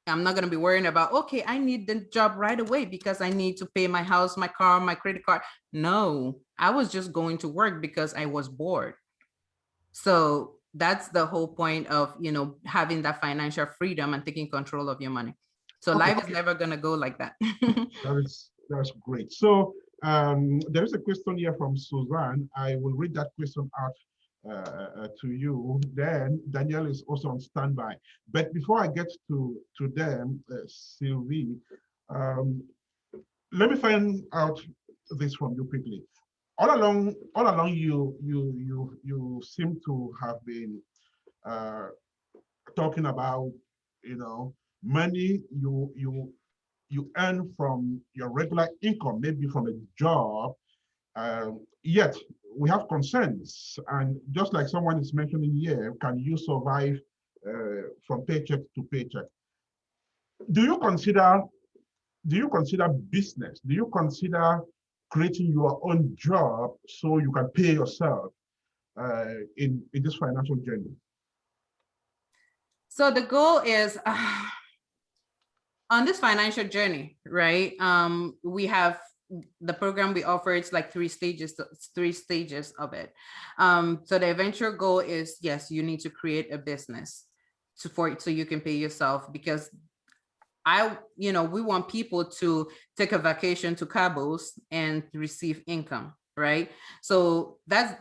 I'm not going to be worrying about, okay, I need the job right away because I need to pay my house, my car, my credit card. No, I was just going to work because I was bored. So that's the whole point of, you know, having that financial freedom and taking control of your money. So Okay. life is never going to go like that. That's great. So there is a question here from Suzanne. I will read that question out to you. Then Danielle is also on standby. But before I get to them, Sylvie, let me find out this from you quickly. All along, you seem to have been talking about, you know, money you earn from your regular income, maybe from a job. Yet we have concerns, and just like someone is mentioning here, can you survive from paycheck to paycheck? Do you consider business? Do you consider creating your own job so you can pay yourself in this financial journey? So the goal is on this financial journey, right? We have the program we offer, it's like 3 stages of it. So the eventual goal is, yes, you need to create a business so you can pay yourself, because we want people to take a vacation to Cabos and receive income, right? So that's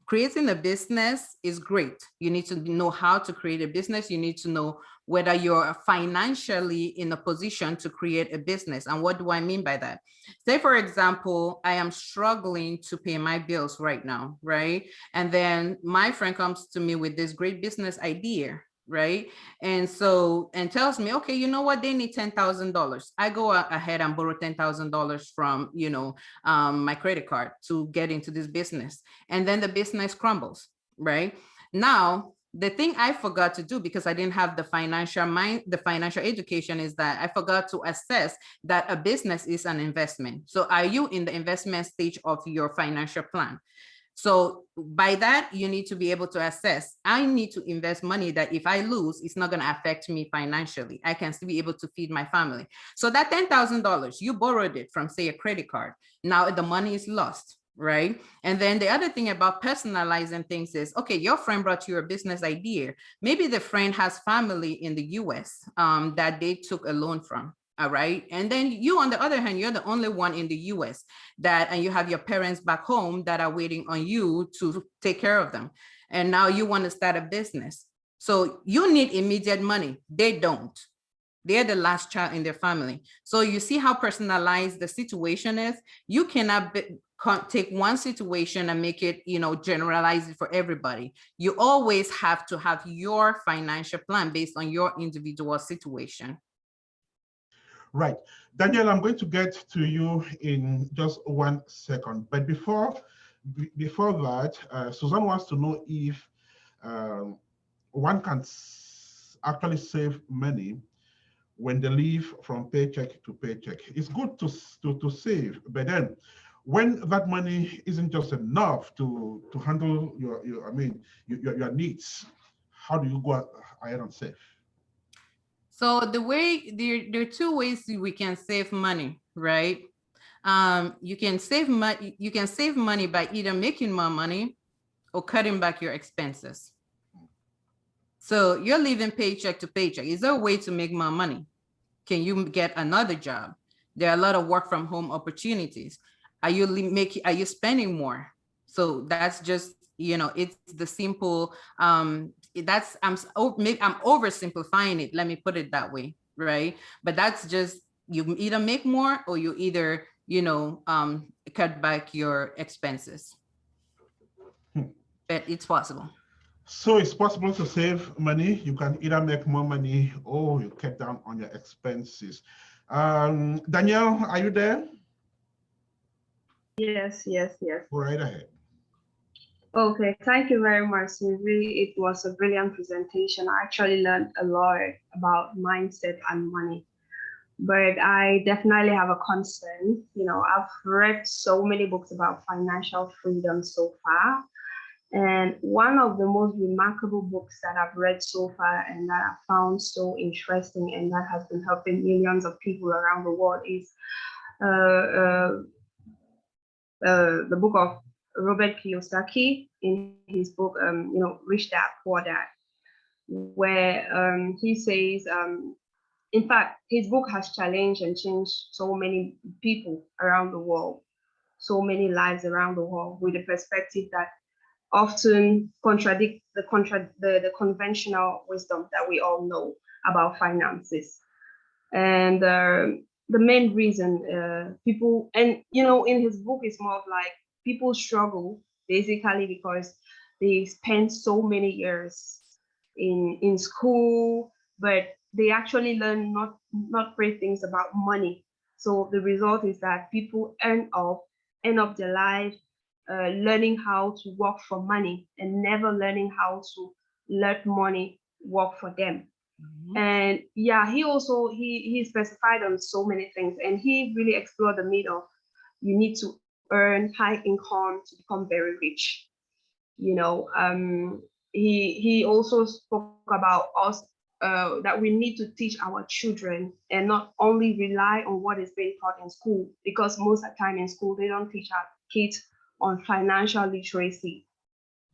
creating a business is great. You need to know how to create a business. You need to know whether you're financially in a position to create a business. And what do I mean by that? Say, for example, I am struggling to pay my bills right now, right? And then my friend comes to me with this great business idea, right? And so, and tells me, okay, you know what, they need $10,000. I go ahead and borrow $10,000 from, my credit card to get into this business. And then the business crumbles, right? Now, the thing I forgot to do, because I didn't have the financial education, is that I forgot to assess that a business is an investment. So are you in the investment stage of your financial plan? So by that, you need to be able to assess, I need to invest money that if I lose, it's not going to affect me financially. I can still be able to feed my family. So that $10,000, you borrowed it from, say, a credit card. Now the money is lost, right? And then the other thing about personalizing things is, okay, your friend brought you a business idea. Maybe the friend has family in the US that they took a loan from. All right. And then you, on the other hand, you're the only one in the US and you have your parents back home that are waiting on you to take care of them. And now you want to start a business. So you need immediate money. They don't. They're the last child in their family. So you see how personalized the situation is. You cannot take one situation and make it, generalize it for everybody. You always have to have your financial plan based on your individual situation. Right. Daniel, I'm going to get to you in just 1 second. But before that, Suzanne wants to know if one can actually save money when they live from paycheck to paycheck. It's good to save, but then when that money isn't just enough to handle your needs, how do you go ahead and save? So there are two ways we can save money, right? You can save money by either making more money or cutting back your expenses. So you're living paycheck to paycheck. Is there a way to make more money? Can you get another job? There are a lot of work from home opportunities. Are you spending more? So that's just, it's the simple, I'm oversimplifying it. Let me put it that way, right? But that's just, you either make more or you either, cut back your expenses. But it's possible. So it's possible to save money. You can either make more money or you cut down on your expenses. Danielle, are you there? Yes. Go right ahead. Okay, thank you very much, Sylvie. It was a brilliant presentation. I actually learned a lot about mindset and money. But I definitely have a concern. I've read so many books about financial freedom so far. And one of the most remarkable books that I've read so far and that I found so interesting and that has been helping millions of people around the world is the book of Robert Kiyosaki in his book, Rich Dad, Poor Dad, where he says, in fact, his book has challenged and changed so many people around the world, so many lives around the world, with a perspective that often contradict the conventional wisdom that we all know about finances. And the main reason people, and in his book, it's more of like people struggle basically because they spend so many years in school, but they actually learn not great things about money. So the result is that people end up their life learning how to work for money and never learning how to let money work for them. Mm-hmm. And yeah, he specified on so many things, and he really explored the myth of you need to earn high income to become very rich. He also spoke about us that we need to teach our children and not only rely on what is being taught in school, because most of the time in school they don't teach our kids on financial literacy.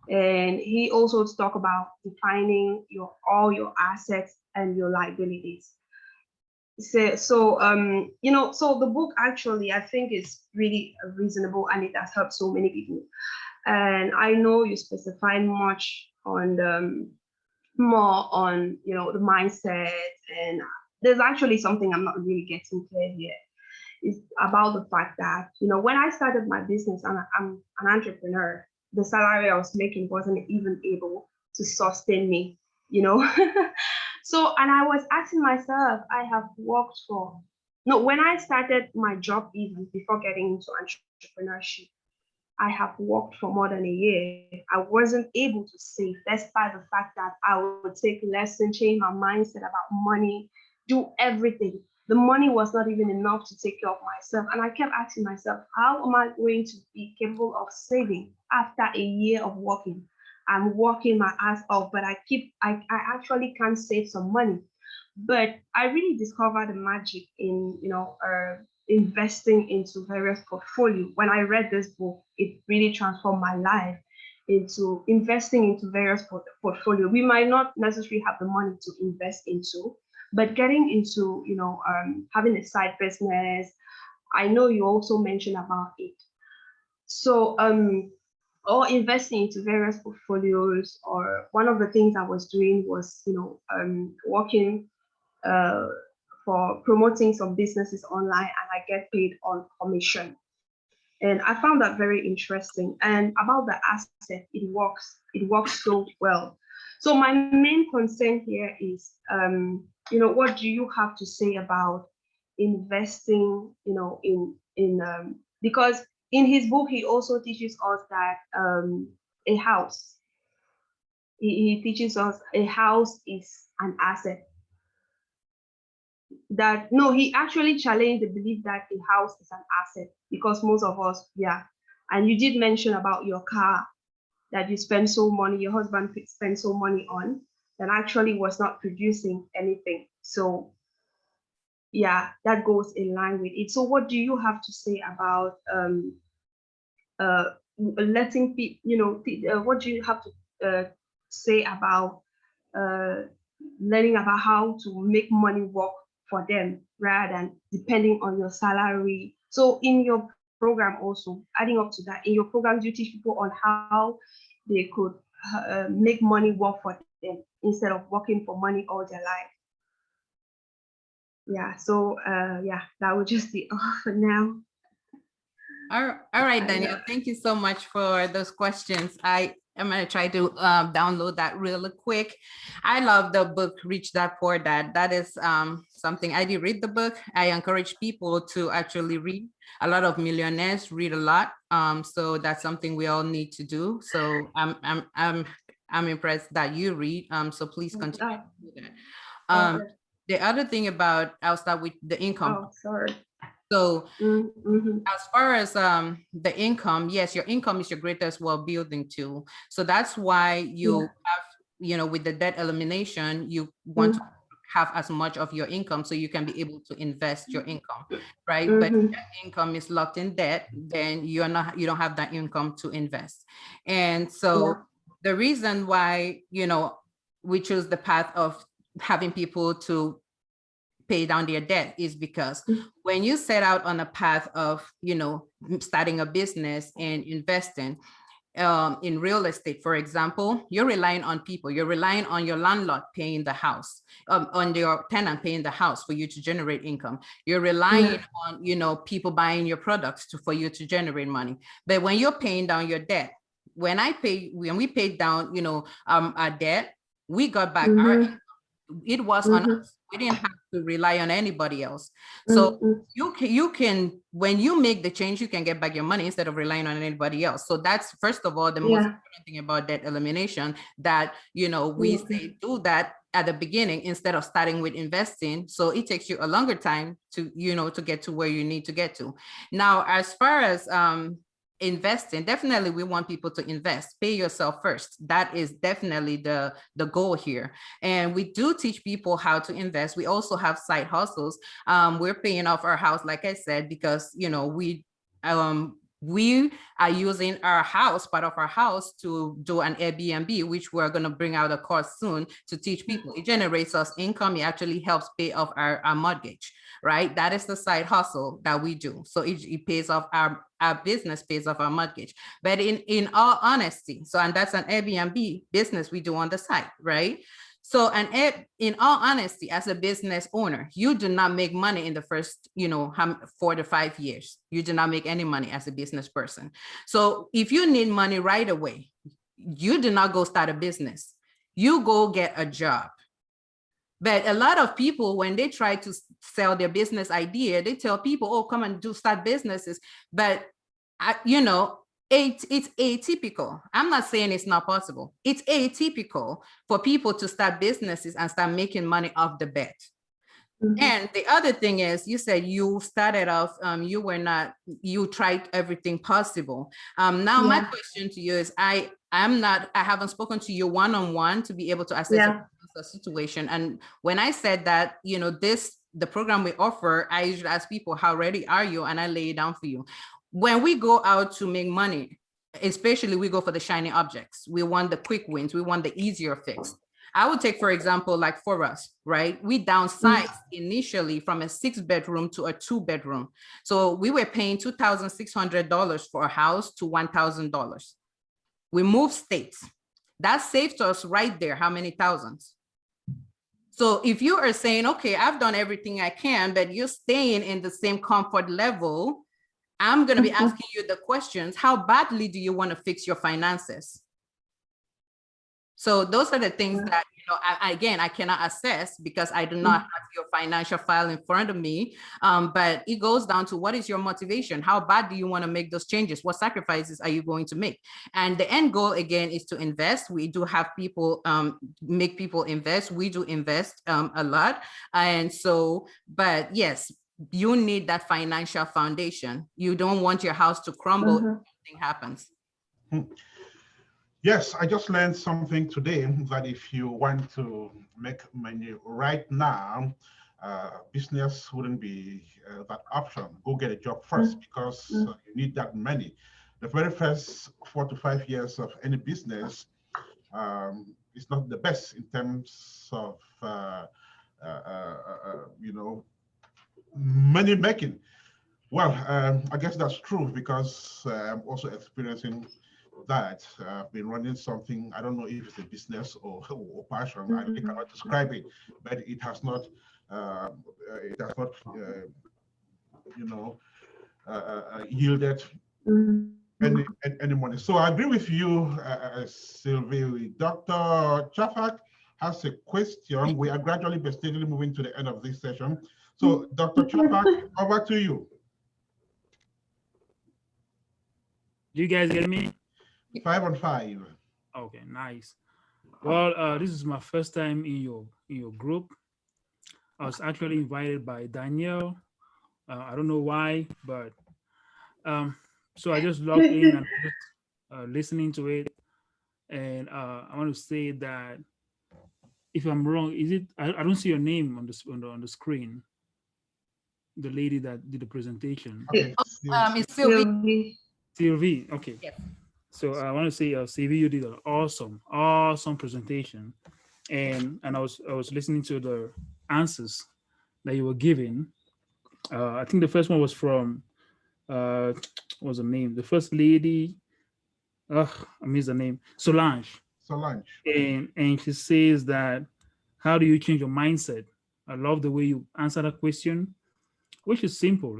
And he also talked about defining all your assets and your liabilities. So the book actually, I think, is really reasonable and it has helped so many people. And I know you specify much on more on, you know, the mindset. And there's actually something I'm not really getting clear here. It's about the fact that, you know, when I started my business, and I'm an entrepreneur, the salary I was making wasn't even able to sustain me, you know. So, and I was asking myself, I have worked for, no, when I started my job, even before getting into entrepreneurship, I have worked for more than a year. I wasn't able to save, despite the fact that I would take lessons, change my mindset about money, do everything. The money was not even enough to take care of myself. And I kept asking myself, how am I going to be capable of saving after a year of working? I'm working my ass off, but I actually can't save some money. But I really discovered the magic in, you know, investing into various portfolio. When I read this book, it really transformed my life into investing into various portfolio. We might not necessarily have the money to invest into, but getting into, you know, having a side business. I know you also mentioned about it. So, or investing into various portfolios, or one of the things I was doing was, you know, working uh, for promoting some businesses online, and I get paid on commission. And I found that very interesting. And about the asset, it works so well. So my main concern here is, you know, what do you have to say about investing, you know, because in his book, he also teaches us that a house, he teaches us a house is an asset. That no, he actually challenged the belief that a house is an asset, because most of us, yeah. And you did mention about your car that you spend so money, your husband spent so money on, that actually was not producing anything. So yeah, that goes in line with it. So what do you have to say about uh letting people, you know, what do you have to say about uh learning about how to make money work for them rather than depending on your salary? So in your program, also adding up to that, in your program, do you teach people on how they could make money work for them instead of working for money all their life? Yeah, so yeah, that would just be all for now. All right, Danielle, thank you so much for those questions. I am going to try to download that really quick. I love the book, Rich Dad Poor Dad. That is something, I did read the book. I encourage people to actually read. A lot of millionaires read a lot. So that's something we all need to do. So I'm impressed that you read. So please continue to do that. Okay. The other thing about, I'll start with the income. Oh, sorry. So Mm-hmm. as far as the income, yes, your income is your greatest wealth building tool. So that's why you have, you know, with the debt elimination, you want to have as much of your income so you can be able to invest your income, right? But if that income is locked in debt, then you don't have that income to invest. And so the reason why, you know, we choose the path of having people to pay down their debt is because when you set out on a path of, you know, starting a business and investing in real estate, for example, you're relying on people, you're relying on your landlord paying the house, on your tenant paying the house for you to generate income. You're relying on, you know, people buying your products for you to generate money. But when you're paying down your debt, when we paid down, you know, our debt, we got back our income. It was on us. We didn't have to rely on anybody else. So you can, when you make the change, you can get back your money instead of relying on anybody else. So that's, first of all, the most important thing about debt elimination, that, you know, we say do that at the beginning instead of starting with investing. So it takes you a longer time to, you know, to get to where you need to get to. Now, as far as investing, definitely we want people to invest. Pay yourself first. That is definitely the goal here. And we do teach people how to invest. We also have side hustles. We're paying off our house, like I said, because, you know, we We are using our house, part of our house, to do an Airbnb, which we're going to bring out a course soon to teach people. It generates us income. It actually helps pay off our mortgage, right? That is the side hustle that we do. So it pays off our business, pays off our mortgage. But in all honesty, and that's an Airbnb business we do on the side, right? So, and in all honesty, as a business owner, you do not make money in the first, 4 to 5 years. You do not make any money as a business person. So if you need money right away, you do not go start a business. You go get a job. But a lot of people, when they try to sell their business idea, they tell people, oh, come and start businesses. But, it's atypical. I'm not saying it's not possible. It's atypical for people to start businesses and start making money off the bat. Mm-hmm. And the other thing is, you said you started off, you tried everything possible. Now, my question to you is, I haven't spoken to you one-on-one to be able to assess the situation. And when I said that, the program we offer, I usually ask people, how ready are you? And I lay it down for you. When we go out to make money, especially we go for the shiny objects. We want the quick wins. We want the easier fix. I would take, for example, like for us, right? We downsized initially from a 6-bedroom to a 2-bedroom. So we were paying $2,600 for a house to $1,000. We moved states. That saved us right there. How many thousands? So if you are saying, okay, I've done everything I can, but you're staying in the same comfort level, I'm going to be asking you the questions. How badly do you want to fix your finances? So those are the things that, I cannot assess because I do not have your financial file in front of me. But it goes down to, what is your motivation? How bad do you want to make those changes? What sacrifices are you going to make? And the end goal, again, is to invest. We do have people, make people invest. We do invest a lot. And so, but yes, you need that financial foundation. You don't want your house to crumble if something happens. Yes, I just learned something today that if you want to make money right now, business wouldn't be that option. Go get a job first because you need that money. The very first 4 to 5 years of any business is not the best in terms of money making. Well, I guess that's true because I'm also experiencing that. I've been running something. I don't know if it's a business or passion. I really cannot describe it, but it has not yielded any money. So I agree with you, Sylvie. Dr. Chafak has a question. We are gradually but steadily moving to the end of this session. So Dr. Chafak, over to you. Do you guys get me? 5 on 5. Okay, nice. Well, this is my first time in your group. I was actually invited by Danielle. I don't know why, but so I just logged in and just listening to it. And I want to say that if I'm wrong, is it? I don't see your name on the screen. The lady that did the presentation. Okay. It's Sylvie. Sylvie. Okay. Yes. So I want to say, Sylvie, you did an awesome presentation, and I was listening to the answers that you were giving. I think the first one was from what was the name? The first lady. I missed the name. Solange. And she says that, how do you change your mindset? I love the way you answer that question, which is simple,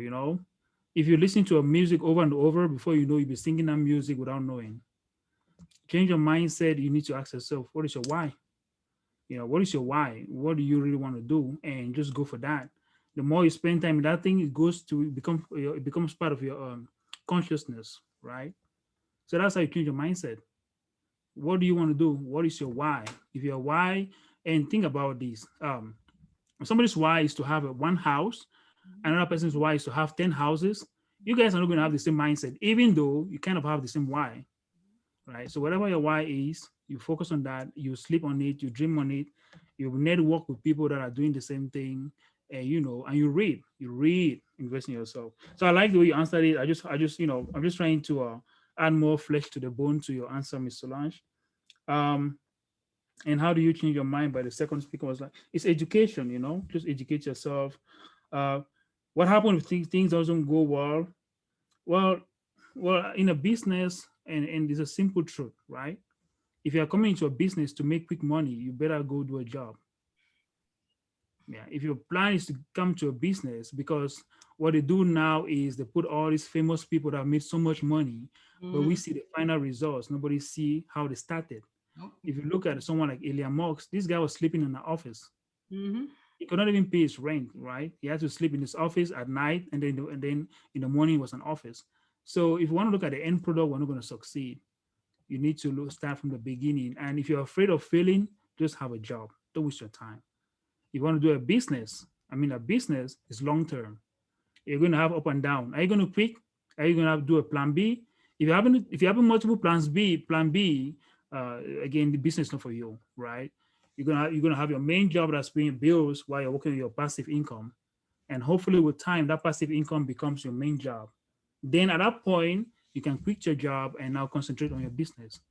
If you listen to a music over and over, before you know, you'll be singing that music without knowing. Change your mindset. You need to ask yourself, what is your why? What is your why? What do you really want to do? And just go for that. The more you spend time in that thing, it becomes part of your consciousness, right? So that's how you change your mindset. What do you want to do? What is your why? If your why, and think about this. Somebody's why is to have one house. Another person's why is to have 10 houses. You guys are not going to have the same mindset, even though you kind of have the same why, right? So whatever your why is, you focus on that, you sleep on it, you dream on it, you network with people that are doing the same thing, and and you read, invest in yourself. So I like the way you answered it. I just I'm just trying to add more flesh to the bone to your answer, Miss Solange. And how do you change your mind? By the second speaker was like, it's education, just educate yourself. uh what happens if things doesn't go well? Well, in a business, and there's a simple truth, right? If you are coming into a business to make quick money, you better go do a job. Yeah, if your plan is to come to a business, because what they do now is they put all these famous people that have made so much money, but we see the final results. Nobody see how they started. If you look at someone like Sylvie Mor, this guy was sleeping in the office. He could not even pay his rent, right? He had to sleep in his office at night, and then in the morning was an office. So if you want to look at the end product, we're not going to succeed. You need to start from the beginning. And if you're afraid of failing, just have a job. Don't waste your time. If you want to do a business, a business is long term. You're going to have up and down. Are you going to quit? Are you going to do a plan B? If you have multiple plans plan B, again, the business is not for you, right? You're gonna have your main job that's paying bills while you're working on your passive income, and hopefully with time that passive income becomes your main job. Then at that point you can quit your job and now concentrate on your business.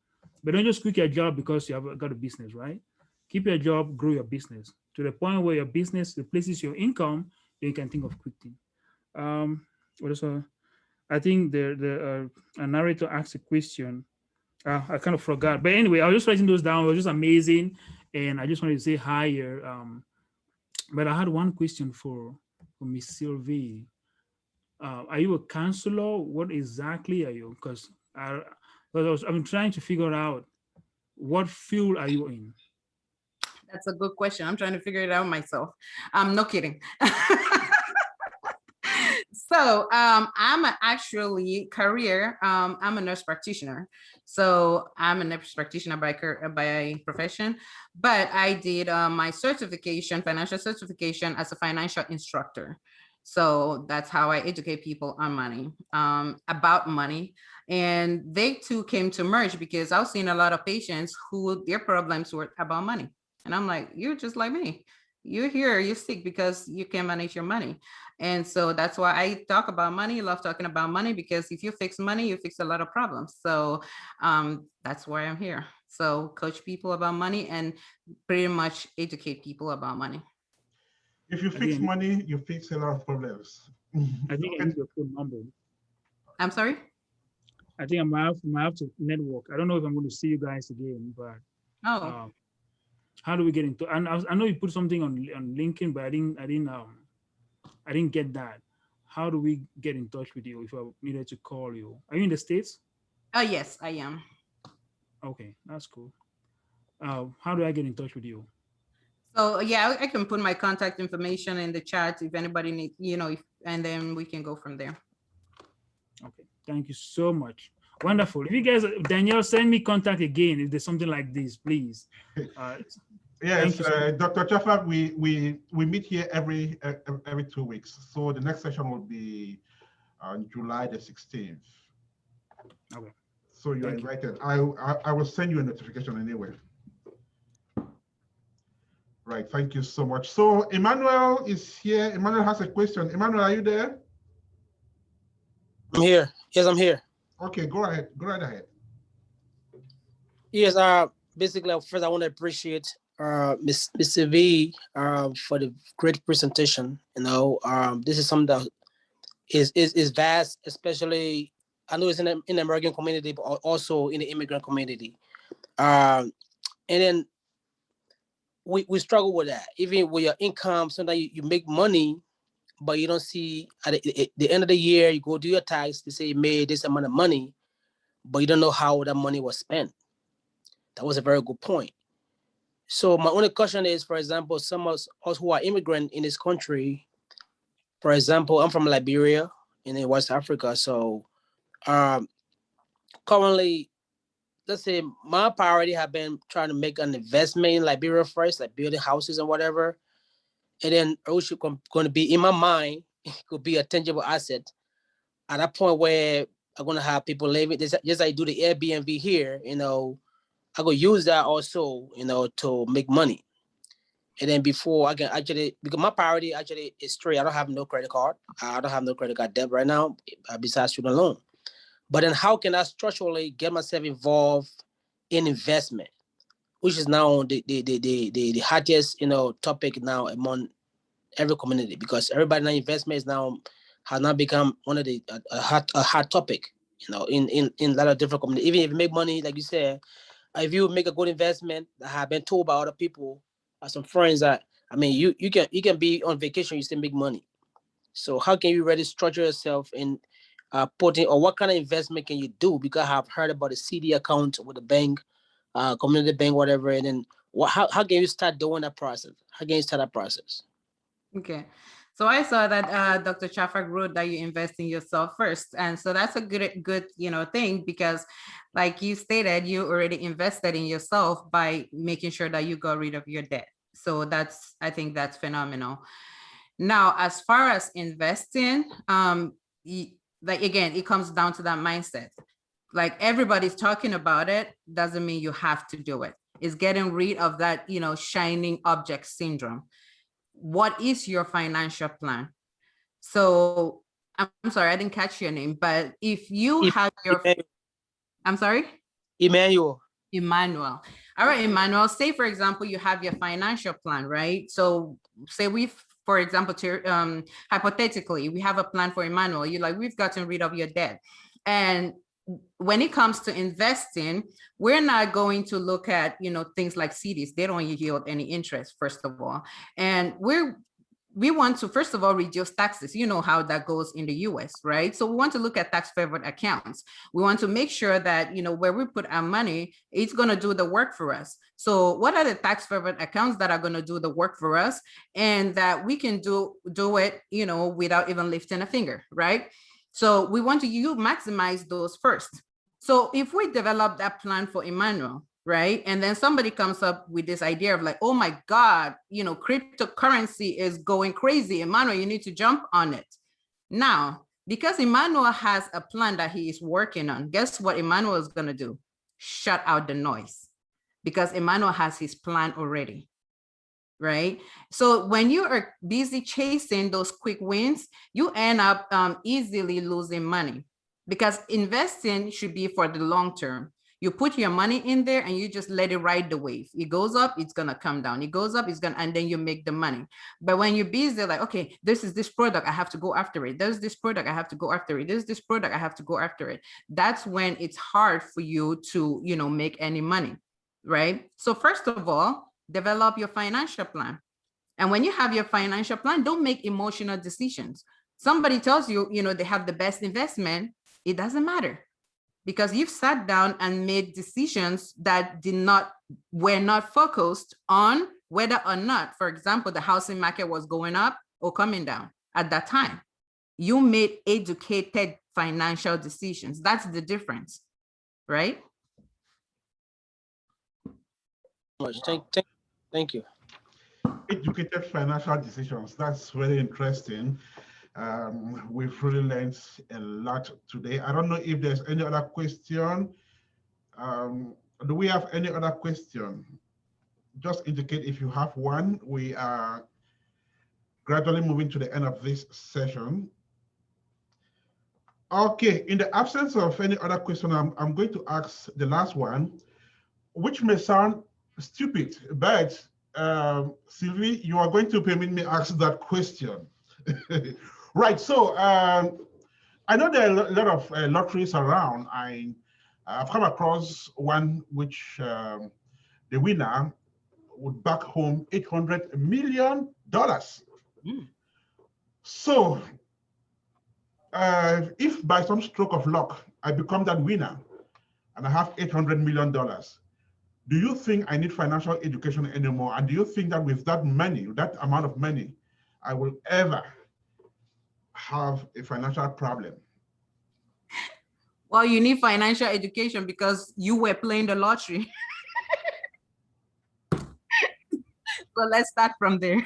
But don't just quit your job because you have got a business, right? Keep your job, grow your business to the point where your business replaces your income. Then you can think of quitting. What is I think the a narrator asked a question. I kind of forgot, but anyway, I was just writing those down. It was just amazing, and I just wanted to say hi here. But I had one question for Miss Sylvie. Are you a counselor? What exactly are you? Because I'm trying to figure out what field are you in. That's a good question. I'm trying to figure it out myself. No kidding. So I'm actually career. I'm a nurse practitioner. So I'm a nurse practitioner by profession, but I did my certification, financial certification, as a financial instructor. So that's how I educate people on money, about money. And they too came to merge because I was seeing a lot of patients who their problems were about money. And I'm like, you're just like me. You're here, you're sick because you can't manage your money. And so that's why I talk about money, love talking about money, because if you fix money, you fix a lot of problems. So that's why I'm here. So coach people about money and pretty much educate people about money. If you fix money, you fix a lot of problems. I think I need your phone number. I'm sorry? I think I might have to network. I don't know if I'm going to see you guys again, but how do we get into? And I know you put something on LinkedIn, but I didn't get that. How do we get in touch with you if I needed to call you? Are you in the States? Yes, I am. Okay, that's cool. How do I get in touch with you? So yeah, I can put my contact information in the chat if anybody needs, and then we can go from there. Okay, thank you so much. Wonderful. If you guys, Danielle, send me contact again if there's something like this, please. Yes, Dr. Chafak, we meet here every 2 weeks. So the next session will be on July the 16th. Okay. So you're invited. I will send you a notification anyway. Right, thank you so much. So Emmanuel is here. Emmanuel has a question. Emmanuel, are you there? I'm here. Yes, I'm here. Okay, go ahead. Go right ahead. Yes, basically, first I want to appreciate Miss Sylvie for the great presentation. This is something that is vast, especially I know it's in the American community, but also in the immigrant community. And then we struggle with that. Even with your income, sometimes you make money, but you don't see at the end of the year, you go do your tax, they say you made this amount of money, but you don't know how that money was spent. That was a very good point. So my only question is, for example, some of us who are immigrant in this country, for example, I'm from Liberia in West Africa. So currently, let's say my priority have been trying to make an investment in Liberia first, like building houses and whatever. And then also going to be in my mind, it could be a tangible asset at that point where I'm going to have people living, just like I do the Airbnb here, I could use that also, to make money. And then before I can actually, because my priority actually is straight. I don't have no credit card. I don't have no credit card debt right now, besides student loan. But then how can I structurally get myself involved in investment, which is now the hottest, topic now among every community, because everybody now investment is now has now become one of the a hot topic, in a lot of different communities. Even if you make money, like you said, if you make a good investment, I have been told by other people, some friends, that you can be on vacation, you still make money. So how can you really structure yourself in putting, or what kind of investment can you do? Because I have heard about a CD account with a bank, community bank, whatever. And then how can you start doing that process? How can you start that process? Okay. So I saw that Dr. Chafak wrote that you invest in yourself first. And so that's a good thing, because like you stated, you already invested in yourself by making sure that you got rid of your debt. So I think that's phenomenal. Now, as far as investing, like again, it comes down to that mindset. Like everybody's talking about it, doesn't mean you have to do it. It's getting rid of that, shining object syndrome. What is your financial plan? So I'm sorry, I didn't catch your name, but if you have your, I'm sorry? Emmanuel. Emmanuel. All right, Emmanuel, say for example, you have your financial plan, right? So say for example, hypothetically, we have a plan for Emmanuel. We've gotten rid of your debt. And when it comes to investing, we're not going to look at, things like CDs. They don't yield any interest, first of all. And we want to, first of all, reduce taxes. You know how that goes in the US, right? So we want to look at tax favored accounts. We want to make sure that, where we put our money, it's going to do the work for us. So what are the tax favored accounts that are going to do the work for us, and that we can do it, without even lifting a finger, right? So we want to maximize those first. So if we develop that plan for Emmanuel, right, and then somebody comes up with this idea of like, oh my God, cryptocurrency is going crazy, Emmanuel, you need to jump on it. Now, because Emmanuel has a plan that he is working on, guess what Emmanuel is going to do? Shut out the noise, because Emmanuel has his plan already. Right? So when you are busy chasing those quick wins, you end up easily losing money, because investing should be for the long term. You put your money in there and you just let it ride the wave. It goes up, it's gonna come down. It goes up, and then you make the money. But when you're busy, like, okay, this is this product, I have to go after it. There's this product, I have to go after it. There's this product, I have to go after it. That's when it's hard for you to, make any money, right? So first of all, develop your financial plan. And when you have your financial plan, don't make emotional decisions. Somebody tells you, they have the best investment. It doesn't matter, because you've sat down and made decisions that were not focused on whether or not, for example, the housing market was going up or coming down at that time. You made educated financial decisions. That's the difference, right? Thank you. Educated financial decisions. That's very interesting. We've really learned a lot today. I don't know if there's any other question. Do we have any other question? Just indicate if you have one. We are gradually moving to the end of this session. Okay, in the absence of any other question, I'm going to ask the last one, which may sound stupid, but Sylvie, you are going to permit me ask that question. Right, so I know there are a lot of lotteries around. I've come across one which the winner would back home $800 million. So if by some stroke of luck, I become that winner and I have $800 million, do you think I need financial education anymore? And do you think that with that money, that amount of money, I will ever have a financial problem? Well, you need financial education because you were playing the lottery. So let's start from there.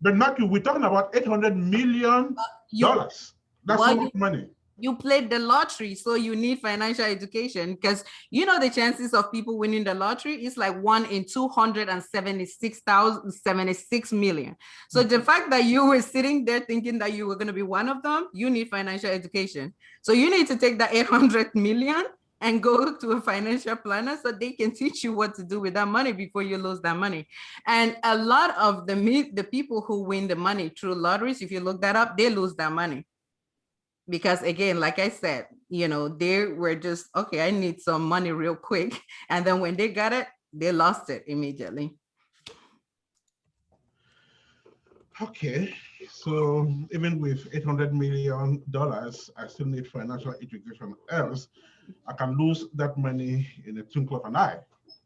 But Matthew, we're talking about $800 million. That's so much money. You played the lottery, so you need financial education, because you know the chances of people winning the lottery is like 1 in 276 million. So the fact that you were sitting there thinking that you were going to be one of them, you need financial education. So you need to take that 800 million and go to a financial planner so they can teach you what to do with that money before you lose that money. And a lot of the people who win the money through lotteries, if you look that up, they lose that money. Because again, like I said, you know, they were just, okay, I need some money real quick. And then when they got it, they lost it immediately. Okay, so even with $800 million, I still need financial education. Else, I can lose that money in a twinkle of an eye.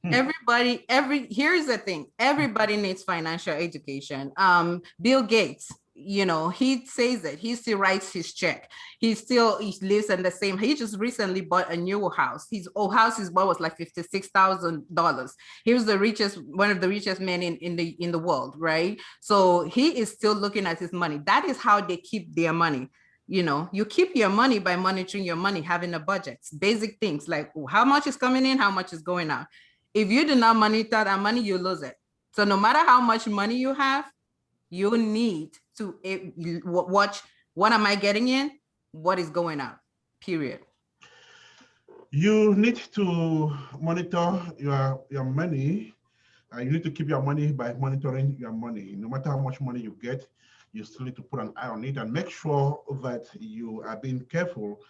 Here's the thing, everybody needs financial education. Bill Gates, you know, he says that he still writes his check. He lives in the same, he just recently bought a new house. His old house he bought was like $56,000. He was one of the richest men in the world, right? So he is still looking at his money. That is how they keep their money. You know, you keep your money by monitoring your money, having a budget, basic things like how much is coming in, how much is going out. If you do not monitor that money, you lose it. So no matter how much money you have, you need to watch, what am I getting in? What is going out, period. You need to monitor your money. You need to keep your money by monitoring your money. No matter how much money you get, you still need to put an eye on it and make sure that you are being careful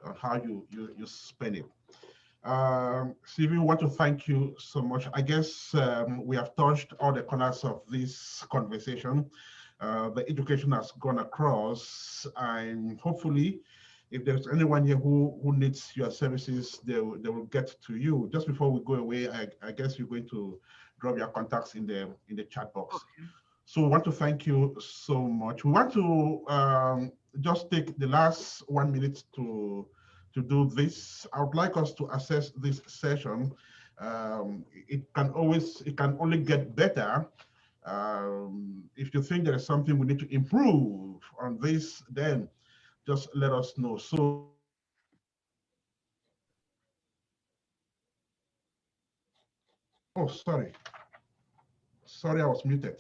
on how you spend it. Sylvie, we want to thank you so much. I guess we have touched all the corners of this conversation. The education has gone across, and hopefully, if there's anyone here who needs your services, they will get to you. Just before we go away, I guess you're going to drop your contacts in the chat box. Okay. So we want to thank you so much. We want to just take the last 1 minute to do this. I would like us to assess this session. It can only get better. If you think there is something we need to improve on this, then just let us know. So oh, sorry, I was muted.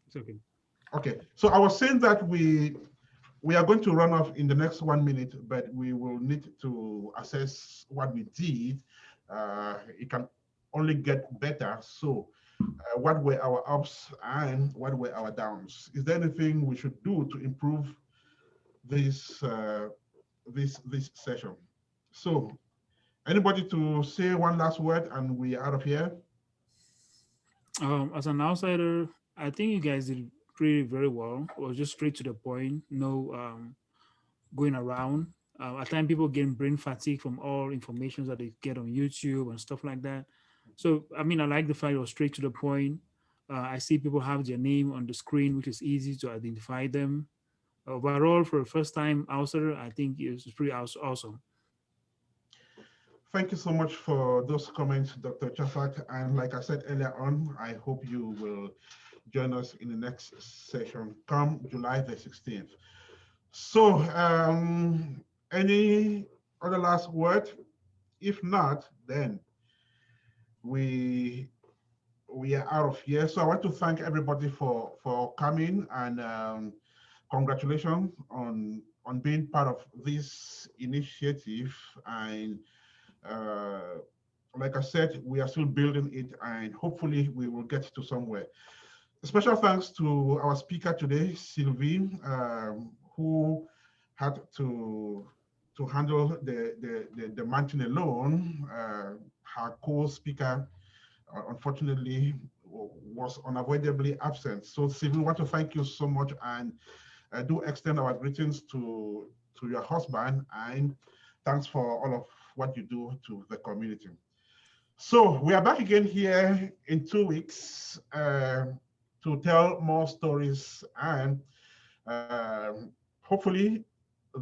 It's okay. Okay, so I was saying that we are going to run off in the next 1 minute, but we will need to assess what we did. It can only get better. So what were our ups and what were our downs? Is there anything we should do to improve this this session? So anybody to say one last word and we are out of here? As an outsider, I think you guys did very well. It was just straight to the point, no going around. At times people getting brain fatigue from all information that they get on YouTube and stuff like that. So, I mean, I like the fact it was straight to the point. I see people have their name on the screen, which is easy to identify them. Overall, for a first time outsider, I think it was pretty awesome. Thank you so much for those comments, Dr. Chafak. And like I said earlier on, I hope you will join us in the next session come July the 16th. So any other last word? If not, then we are out of here. So I want to thank everybody for coming, and congratulations on being part of this initiative. And like I said, we are still building it, and hopefully we will get to somewhere. Special thanks to our speaker today, Sylvie, who had to handle the mountain alone. Her co-speaker, unfortunately, was unavoidably absent. So Sylvie, we want to thank you so much, and do extend our greetings to your husband, and thanks for all of what you do to the community. So we are back again here in 2 weeks to tell more stories, and hopefully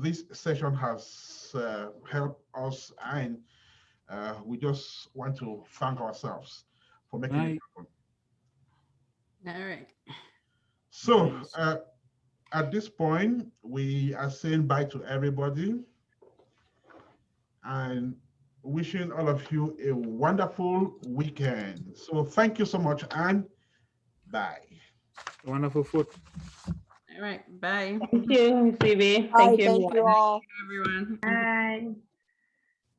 this session has helped us, and we just want to thank ourselves for making it happen. All right. So at this point, we are saying bye to everybody and wishing all of you a wonderful weekend. So thank you so much and bye. Wonderful food. All right, bye. Thank you, Sylvie. Hi, Thank you, thank you everyone. all. Everyone. Bye.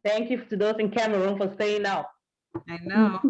Thank you to those in Cameroon for staying up. I know.